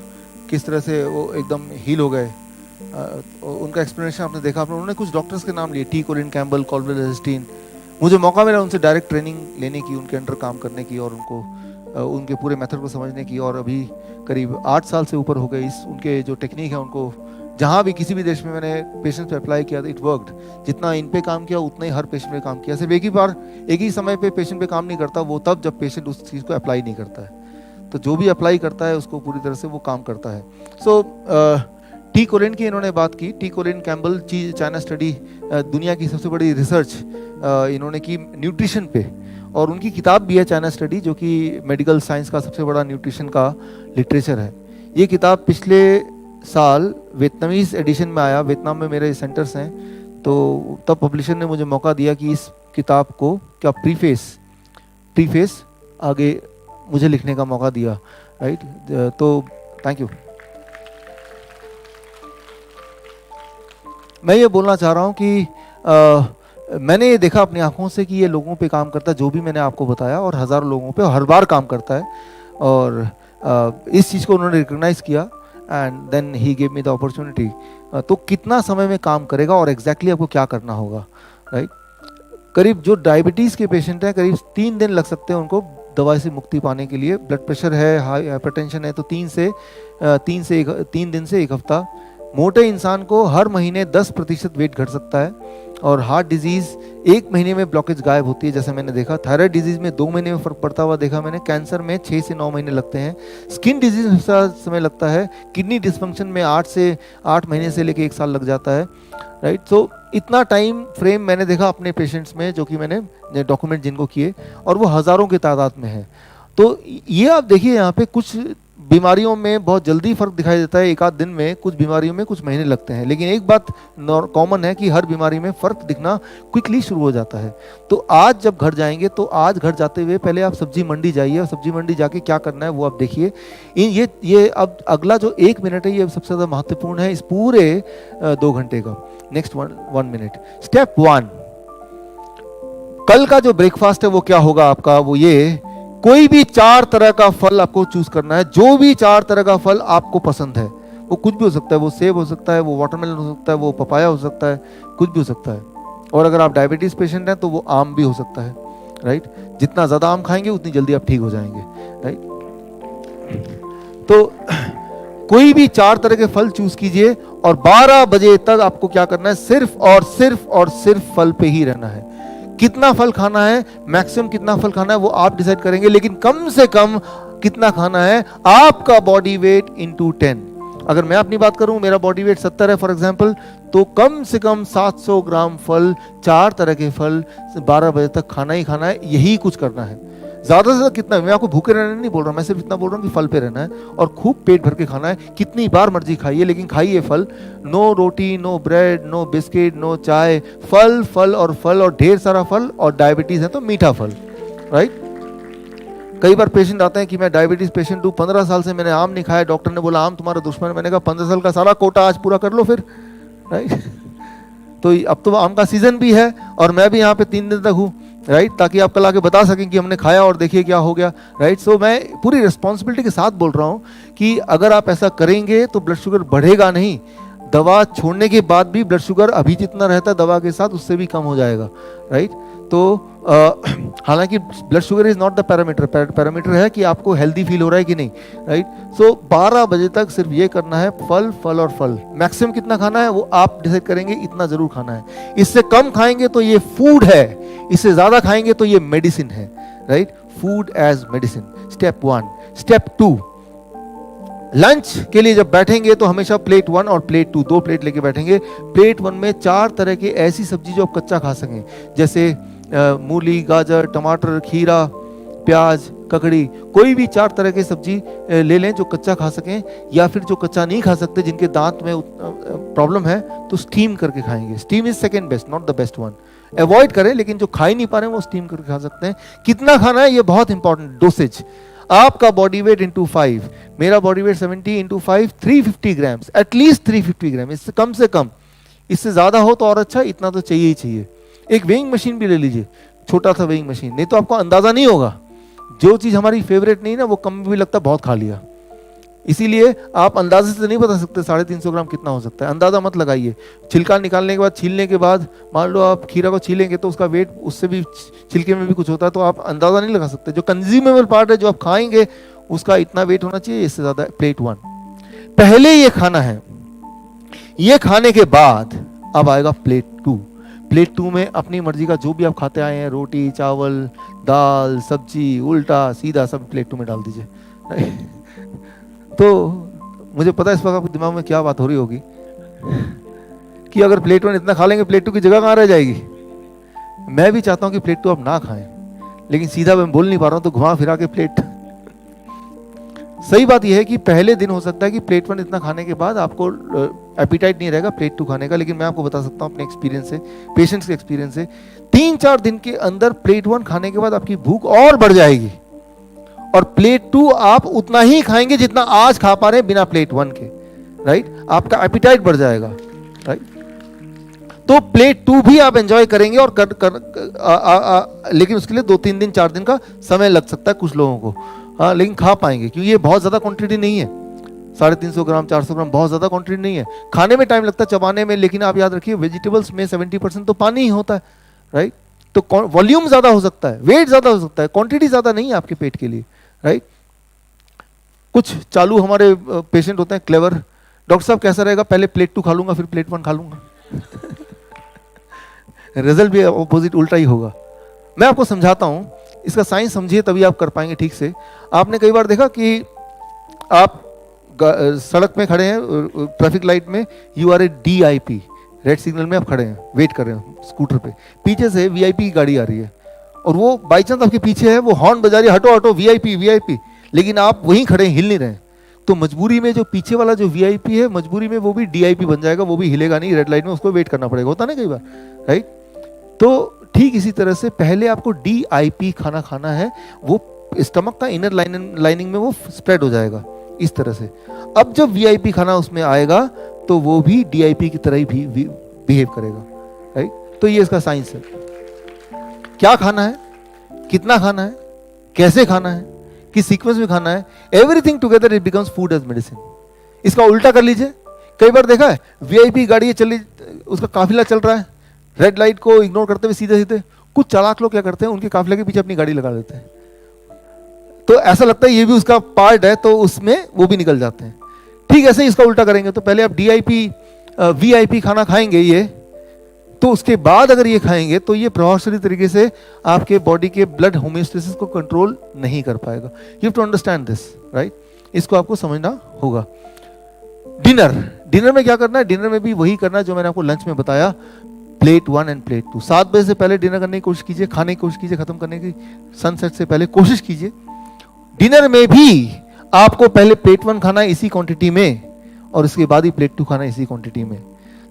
किस तरह से वो एकदम हील हो गए। उनका एक्सप्लेनेशन आपने देखा। उन्होंने कुछ डॉक्टर्स के नाम लिए, टी कोलिन कैम्बल, कॉल्डवेल एस्टीन। मुझे मौका मिला उनसे डायरेक्ट ट्रेनिंग लेने की, उनके अंडर काम करने की और उनको उनके पूरे मेथड को समझने की। और अभी करीब 8 साल से ऊपर हो गए इस उनके जो टेक्निक है उनको जहाँ भी किसी भी देश में मैंने पेशेंट पे अप्लाई किया, इट वर्कड। जितना इन पे काम किया उतना ही हर पेशेंट पे काम किया। सिर्फ एक ही बार एक ही समय पे पेशेंट पे काम नहीं करता, वो तब जब पेशेंट उस चीज़ को अप्लाई नहीं करता है। तो जो भी अप्लाई करता है उसको पूरी तरह से वो काम करता है। सो टी कोलिन की इन्होंने बात की। T Colin Campbell China study, दुनिया की सबसे बड़ी रिसर्च इन्होंने की न्यूट्रिशन पे, और उनकी किताब भी है चाइना स्टडी, जो कि मेडिकल साइंस का सबसे बड़ा न्यूट्रिशन का लिटरेचर है। ये किताब पिछले साल वियतनामीज एडिशन में आया। वियतनाम में मेरे सेंटर्स हैं, तो तब पब्लिशर ने मुझे मौका दिया कि इस किताब को क्या प्रीफेस आगे मुझे लिखने का मौका दिया, राइट। तो थैंक यू। मैं ये बोलना चाह रहा हूँ कि मैंने ये देखा अपनी आंखों से कि ये लोगों पे काम करता है, जो भी मैंने आपको बताया, और हज़ारों लोगों पे हर बार काम करता है। और इस चीज़ को उन्होंने रिकग्नाइज़ किया and then he gave me the opportunity. तो कितना समय में काम करेगा और एग्जैक्टली आपको क्या करना होगा, राइट। करीब जो डायबिटीज़ के पेशेंट हैं, करीब 3 दिन लग सकते हैं उनको दवाई से मुक्ति पाने के लिए। ब्लड प्रेशर है, हाइपरटेंशन है, तो 3 दिन से 1 हफ्ता। मोटे इंसान को हर महीने 10% वेट घट सकता है। और हार्ट डिजीज़ 1 महीने में ब्लॉकेज गायब होती है, जैसे मैंने देखा। थायराइड डिजीज़ में 2 महीने में फ़र्क पड़ता हुआ देखा मैंने। कैंसर में 6 से 9 महीने लगते हैं। स्किन डिजीज़ में समय लगता है। किडनी डिसफंक्शन में 8 महीने से लेकर 1 साल लग जाता है, राइट। तो इतना टाइम फ्रेम मैंने देखा अपने पेशेंट्स में, जो कि मैंने डॉक्यूमेंट जिनको किए, और वो हज़ारों की तादाद में है। तो ये आप देखिए, यहाँ पे कुछ बीमारियों में बहुत जल्दी फ़र्क दिखाई देता है, 1 आध दिन में। कुछ बीमारियों में कुछ महीने लगते हैं। लेकिन एक बात कॉमन है कि हर बीमारी में फ़र्क दिखना क्विकली शुरू हो जाता है। तो आज जब घर जाएंगे, तो आज घर जाते हुए पहले आप सब्जी मंडी जाइए, और सब्जी मंडी जाके क्या करना है वो आप देखिए। ये अब अगला जो 1 मिनट है, ये सबसे ज़्यादा महत्वपूर्ण है इस पूरे 2 घंटे का। Next 1 minute. स्टेप 1, कल का जो ब्रेकफास्ट है वो क्या होगा आपका, वो ये, कोई भी 4 तरह का फल आपको चूज करना है। जो भी 4 तरह का फल आपको पसंद है, वो कुछ भी हो सकता है। वो सेब हो सकता है, वो वाटरमेलन हो सकता है, वो पपाया हो सकता है, कुछ भी हो सकता है। और अगर आप डायबिटीज पेशेंट हैं तो वो आम भी हो सकता है, राइट। जितना ज़्यादा आम खाएंगे उतनी जल्दी आप ठीक हो जाएंगे, राइट। तो कोई भी 4 तरह के फल चूज कीजिए, और 12 बजे तक आपको क्या करना है, सिर्फ और सिर्फ फल पे ही रहना है। कितना फल खाना है, मैक्सिमम कितना फल खाना है, वो आप डिसाइड करेंगे। लेकिन कम से कम कितना खाना है, आपका बॉडी वेट इंटू 10। अगर मैं अपनी बात करूं, मेरा बॉडी वेट 70 है फॉर एग्जांपल, तो कम से कम 700 ग्राम फल, 4 तरह के फल 12 बजे तक खाना ही खाना है। यही कुछ करना है। ज़्यादा से ज़्यादा कितना, मैं आपको भूखे रहने नहीं बोल रहा, मैं सिर्फ इतना बोल रहा हूँ कि फल पे रहना है और खूब पेट भर के खाना है। कितनी बार मर्जी खाइए, लेकिन खाइए फल। No roti, no bread, no biscuit, no chai, फल फल और फल, और ढेर सारा फल। और डायबिटीज़ है तो मीठा फल, राइट। कई बार पेशेंट आते हैं कि मैं डायबिटीज़ पेशेंट हूँ, 15 साल से मैंने आम नहीं खाया, डॉक्टर ने बोला आम तुम्हारा दुश्मन है। मैंने कहा 15 साल का सारा कोटा आज पूरा कर लो फिर, राइट। तो अब तो आम का सीजन भी है, और मैं भी यहाँ पे 3 दिन तक हूँ, राइट, ताकि आप कल आके बता सकें कि हमने खाया और देखिए क्या हो गया, राइट। सो मैं पूरी रिस्पॉन्सिबिलिटी के साथ बोल रहा हूँ कि अगर आप ऐसा करेंगे तो ब्लड शुगर बढ़ेगा नहीं। दवा छोड़ने के बाद भी ब्लड शुगर अभी जितना रहता है दवा के साथ, उससे भी कम हो जाएगा, राइट। तो हालांकि blood sugar is not the parameter. Parameter है कि आपको हेल्दी फील हो रहा है कि नहीं, राइट। सो 12 बजे तक सिर्फ ये करना है, फल फल और फल। मैक्सिमम कितना खाना है वो आप डिसाइड करेंगे, इतना जरूर खाना है। इससे कम खाएंगे तो ये फूड है, इससे ज्यादा खाएंगे तो ये मेडिसिन है, right. Food as medicine, step 1। Step 2, lunch के लिए जब बैठेंगे तो हमेशा प्लेट 1 और प्लेट 2, 2 प्लेट लेके बैठेंगे। प्लेट 1 में 4 तरह की ऐसी सब्जी जो आप कच्चा खा सकें, जैसे मूली, गाजर, टमाटर, खीरा, प्याज, ककड़ी, कोई भी 4 तरह की सब्जी ले लें जो कच्चा खा सकें, या फिर जो कच्चा नहीं खा सकते, जिनके दांत में प्रॉब्लम है, तो स्टीम करके खाएंगे। Steam is second best, not the best one. Avoid करें, लेकिन जो खा ही नहीं पा रहे हैं वो स्टीम करके खा सकते हैं। कितना खाना है ये बहुत इंपॉर्टेंट। डोसेज, आपका बॉडी वेट इंटू 5, मेरा body weight 70 into 5 350 grams, at least 350 ग्राम, इससे कम से कम। इससे ज्यादा हो तो और अच्छा, इतना तो चाहिए ही चाहिए। एक वेइंग मशीन भी ले लीजिए, छोटा सा वेइंग मशीन, नहीं तो आपको अंदाजा नहीं होगा। जो चीज हमारी फेवरेट नहीं ना, वो कम भी लगता है बहुत खा लिया। इसीलिए आप अंदाजे से नहीं बता सकते 350 ग्राम कितना हो सकता है, अंदाजा मत लगाइए। छिलका निकालने के बाद, छीलने के बाद, मान लो आप खीरा को छीलेंगे तो उसका वेट उससे भी, छिलके में भी कुछ होता है, तो आप अंदाजा नहीं लगा सकते। जो कंज्यूमेबल पार्ट है, जो आप खाएंगे, उसका इतना वेट होना चाहिए, इससे ज्यादा। प्लेट 1 पहले ये खाना है, ये खाने के बाद अब आएगा प्लेट 2। प्लेट 2 में अपनी मर्जी का जो भी आप खाते आए हैं, रोटी, चावल, दाल, सब्जी, उल्टा सीधा सब प्लेट 2 में डाल दीजिए। तो मुझे पता है इस वक्त आपके दिमाग में क्या बात हो रही होगी कि अगर प्लेट 1 इतना खा लेंगे, प्लेट 2 की जगह कहाँ रह जाएगी। मैं भी चाहता हूं कि प्लेट 2 आप ना खाएं, लेकिन सीधा मैं बोल नहीं पा रहा हूं, तो घुमा फिरा के प्लेट। सही बात यह है कि पहले दिन हो सकता है कि प्लेट 1 इतना खाने के बाद आपको एपिटाइट नहीं रहेगा प्लेट 2 खाने का, लेकिन मैं आपको बता सकता हूं अपने एक्सपीरियंस से, पेशेंट्स के एक्सपीरियंस से, 3-4 दिन के अंदर प्लेट 1 खाने के बाद आपकी भूख और बढ़ जाएगी, और प्लेट 2 आप उतना ही खाएंगे जितना आज खा पा रहे हैं बिना प्लेट 1 के, राइट। आपका एपिटाइट बढ़ जाएगा, राइट। तो प्लेट 2 भी आप एंजॉय करेंगे, और लेकिन उसके लिए 2-3 दिन 4 दिन का समय लग सकता है कुछ लोगों को, हाँ, लेकिन खा पाएंगे, क्योंकि ये बहुत ज्यादा क्वांटिटी नहीं है। 350 ग्राम 400 ग्राम बहुत ज्यादा क्वांटिटी नहीं है। खाने में टाइम लगता है, चबाने में, लेकिन आप याद रखिए वेजिटेबल्स में 70% तो पानी ही होता है, राइट। तो वॉल्यूम ज्यादा हो सकता है, वेट ज्यादा हो सकता है, क्वांटिटी ज्यादा नहीं है आपके पेट के लिए, राइट। कुछ चालू हमारे पेशेंट होते हैं क्लेवर, डॉक्टर साहब कैसा रहेगा, पहले प्लेट 2 खा लूंगा फिर प्लेट 1 खा लूंगा। रिजल्ट भी अपोजिट, उल्टा ही होगा। मैं आपको समझाता हूं, इसका साइंस समझिए तभी आप कर पाएंगे ठीक से। आपने कई बार देखा कि आप सड़क में खड़े हैं, ट्रैफिक लाइट में, you are a DIP, red signal में आप खड़े हैं, वेट कर रहे हैं स्कूटर पे, पीछे से VIP की गाड़ी आ रही है, और वो बाई चांस आपके पीछे है, वो हॉर्न बजा रही है, हटो हटो VIP VIP, लेकिन आप वहीं खड़े हैं, हिल नहीं रहे। तो मजबूरी में जो पीछे वाला जो VIP है, मजबूरी में वो भी DIP बन जाएगा, वो भी हिलेगा नहीं, रेड लाइट में उसको वेट करना पड़ेगा, होता ना कई बार, राइट। तो ठीक इसी तरह से पहले आपको DIP खाना खाना है, वो स्टमक का इनर लाइनिंग में वो स्प्रेड हो जाएगा इस तरह से। अब जब VIP खाना उसमें आएगा तो वो भी DIP की तरह ही भी बिहेव करेगा, राइट। तो ये इसका साइंस है, क्या खाना है, कितना खाना है, कैसे खाना है, किस सीक्वेंस में खाना है, everything together it becomes food as medicine. इसका उल्टा कर लीजिए, कई बार देखा है VIP गाड़ी चली, उसका काफिला चल रहा है, रेड लाइट को इग्नोर करते हुए सीधे सीधे, कुछ चालाक लोग क्या करते हैं, उनके काफिले के पीछे अपनी गाड़ी लगा देते हैं, तो ऐसा लगता है ये भी उसका पार्ट है, तो उसमें वो भी निकल जाते हैं। ठीक ऐसे ही इसका उल्टा करेंगे, तो पहले आप DIP VIP खाना खाएंगे ये, तो उसके बाद अगर ये खाएंगे तो ये प्रभावशाली तरीके से आपके बॉडी के ब्लड होम्योस्टेसिस को कंट्रोल नहीं कर पाएगा। You have to understand this, right. इसको आपको समझना होगा। डिनर में क्या करना है, डिनर में भी वही करना है जो मैंने आपको लंच में बताया, प्लेट 1 एंड प्लेट 2। 7 बजे से पहले डिनर करने की कोशिश कीजिए, खाने की कोशिश कीजिए, खत्म करने की सनसेट से पहले कोशिश कीजिए। डिनर में भी आपको पहले प्लेट 1 खाना है इसी क्वांटिटी में, और इसके बाद ही प्लेट 2 खाना है इसी क्वांटिटी में।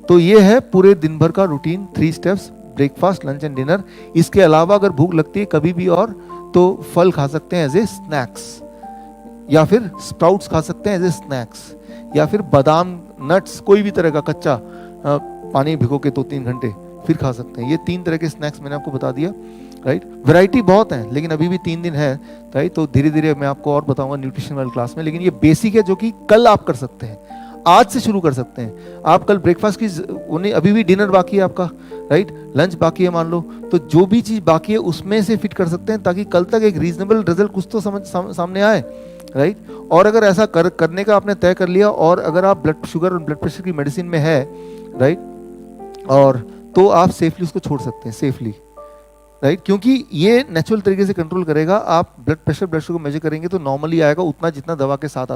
तो ये है पूरे दिन भर का routine, 3 steps, breakfast, lunch and dinner. इसके अलावा अगर भूख लगती है कभी भी और, तो फल खा सकते हैं एज ए स्नैक्स, या फिर स्प्राउट्स खा सकते हैं एज ए स्नैक्स, या फिर बादाम, नट्स, कोई भी तरह का कच्चा पानी भिगो के 2-3 घंटे फिर खा सकते हैं। ये 3 तरह के स्नैक्स मैंने आपको बता दिया, राइट। वैरायटी बहुत है, लेकिन अभी भी 3 दिन है, राइट। तो धीरे धीरे मैं आपको और बताऊंगा न्यूट्रिशन वाली क्लास में, लेकिन ये बेसिक है जो कि कल आप कर सकते हैं, आज से शुरू कर सकते हैं। आप कल ब्रेकफास्ट की उन्हें, अभी भी डिनर बाकी है आपका, राइट, लंच बाकी है मान लो, तो जो भी चीज बाकी है उसमें से फिट कर सकते हैं, ताकि कल तक एक रीजनेबल रिजल्ट कुछ तो सामने आए, राइट। और अगर ऐसा करने का आपने तय कर लिया, और अगर आप ब्लड शुगर और ब्लड प्रेशर की मेडिसिन में है, राइट, और तो आप सेफली उसको छोड़ सकते हैं, सेफली, राइट, क्योंकि ये नेचुरल तरीके से कंट्रोल करेगा। आप blood pressure, blood sugar measure करेंगे तो नॉर्मली आएगा उतना जितना दवा के साथ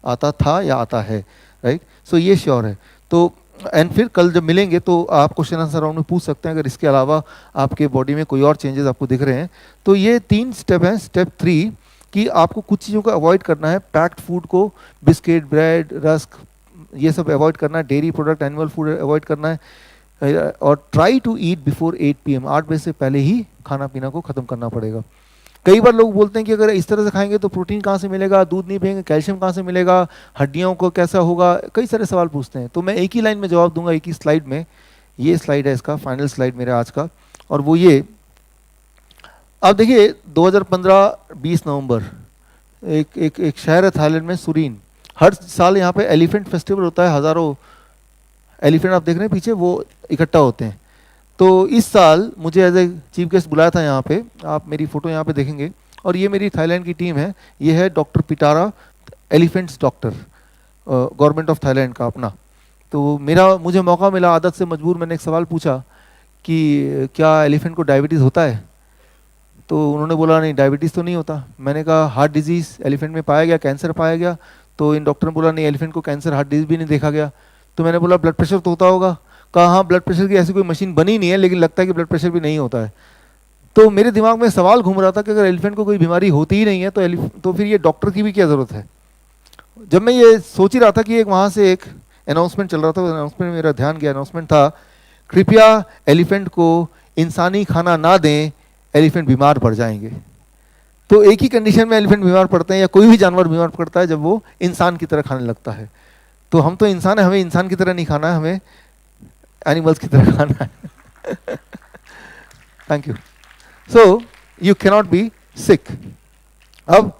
आता था या आता है, राइट। सो ये श्योर है। तो एंड फिर कल जब मिलेंगे तो आप क्वेश्चन आंसर राउंड में पूछ सकते हैं अगर इसके अलावा आपके बॉडी में कोई और चेंजेस आपको दिख रहे हैं। तो ये 3 स्टेप हैं। स्टेप 3 कि आपको कुछ चीज़ों को अवॉइड करना है, पैक्ड फूड को, बिस्किट, ब्रेड, रस्क, ये सब अवॉइड करना है, dairy product, animal food avoid करना है, और try to eat before 8 PM, 8 बजे से पहले ही खाना पीना को ख़त्म करना पड़ेगा। कई बार लोग बोलते हैं कि अगर इस तरह से खाएंगे तो प्रोटीन कहाँ से मिलेगा, दूध नहीं पिएंगे कैल्शियम कहाँ से मिलेगा, हड्डियों को कैसा होगा, कई सारे सवाल पूछते हैं। तो मैं एक ही लाइन में जवाब दूंगा, एक ही स्लाइड में। ये स्लाइड है इसका, फाइनल स्लाइड मेरे आज का, और वो ये। अब देखिए 2015 20 नवंबर एक शहर है थाईलैंड में, सुरीन। हर साल यहाँ पे एलिफेंट फेस्टिवल होता है, हज़ारों एलिफेंट आप देख रहे हैं पीछे, वो इकट्ठा होते हैं। तो इस साल मुझे एज ए चीफ गेस्ट बुलाया था यहाँ पे, आप मेरी फ़ोटो यहाँ पे देखेंगे, और ये मेरी थाईलैंड की टीम है। ये है doctor Pitara, elephants doctor, government of Thailand का अपना। तो मुझे मौका मिला, आदत से मजबूर, मैंने एक सवाल पूछा कि क्या एलिफेंट को डायबिटीज़ होता है? तो उन्होंने बोला नहीं, डायबिटीज़ तो नहीं होता। मैंने कहा हार्ट डिजीज़ एलिफेंट में पाया गया, कैंसर पाया गया? तो इन डॉक्टर ने बोला नहीं, एलिफेंट को कैंसर, हार्ट डिजीज़ भी नहीं देखा गया। तो मैंने बोला ब्लड प्रेशर तो होता होगा? कहा हाँ, ब्लड प्रेशर की ऐसी कोई मशीन बनी नहीं है, लेकिन लगता है कि ब्लड प्रेशर भी नहीं होता है। तो मेरे दिमाग में सवाल घूम रहा था कि अगर एलिफेंट को कोई बीमारी होती ही नहीं है तो फिर ये डॉक्टर की भी क्या ज़रूरत है। जब मैं ये सोच ही रहा था कि एक वहाँ से एक अनाउंसमेंट चल रहा था, अनाउंसमेंट में मेरा ध्यान गया। अनाउंसमेंट था, कृपया एलिफेंट को इंसानी खाना ना दें, एलिफेंट बीमार पड़ जाएंगे। तो एक ही कंडीशन में एलिफेंट बीमार पड़ते हैं, या कोई भी जानवर बीमार पड़ता है, जब वो इंसान की तरह खाने लगता है। तो हम तो इंसान है, हमें इंसान की तरह नहीं खाना है, हमें एनिमल्स की तरह खाना है। Thank you. So you cannot be sick. अब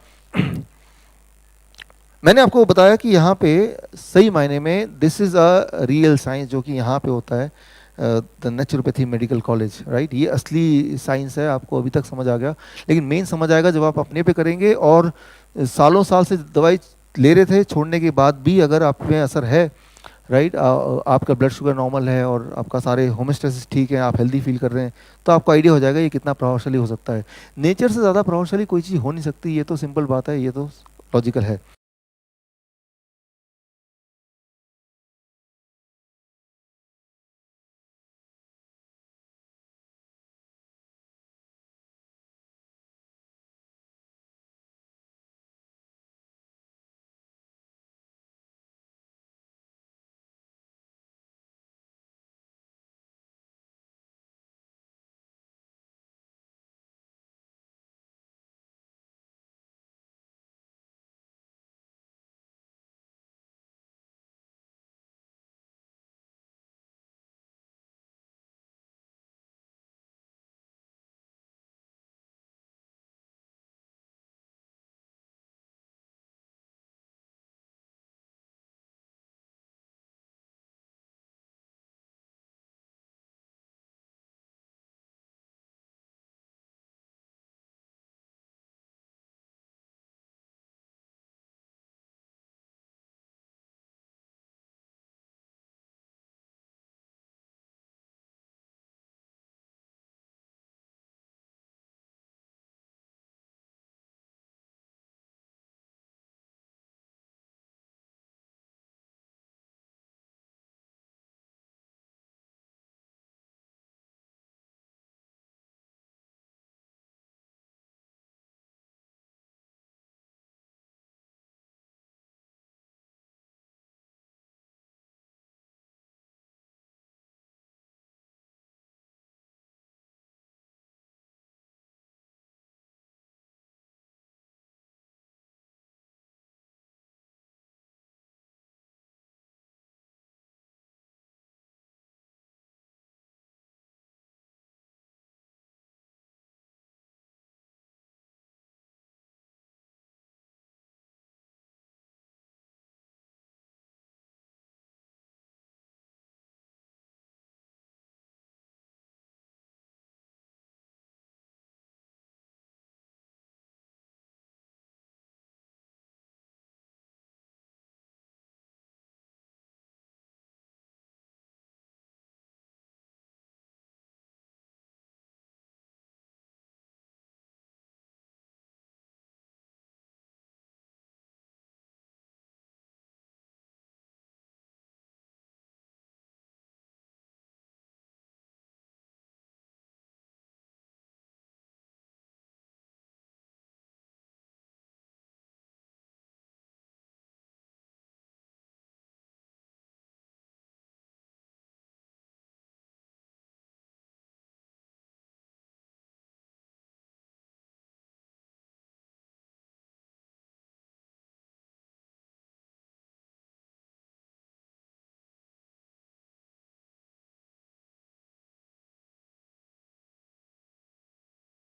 मैंने आपको बताया कि यहाँ पे सही मायने में this is a real science, जो कि यहाँ पे होता है, the naturopathy medical college, right. ये असली साइंस है, आपको अभी तक समझ आ गया, लेकिन मेन समझ आएगा जब आप अपने पे करेंगे। और सालों साल से दवाई ले रहे थे, छोड़ने के बाद भी अगर आप में असर है, राइट, आपका ब्लड शुगर नॉर्मल है और आपका सारे होमोस्टेसिस ठीक है, आप हेल्दी फील कर रहे हैं, तो आपको आइडिया हो जाएगा ये कितना प्रभावशाली हो सकता है। नेचर से ज़्यादा प्रभावशाली कोई चीज़ हो नहीं सकती, ये तो सिंपल बात है, ये तो लॉजिकल है।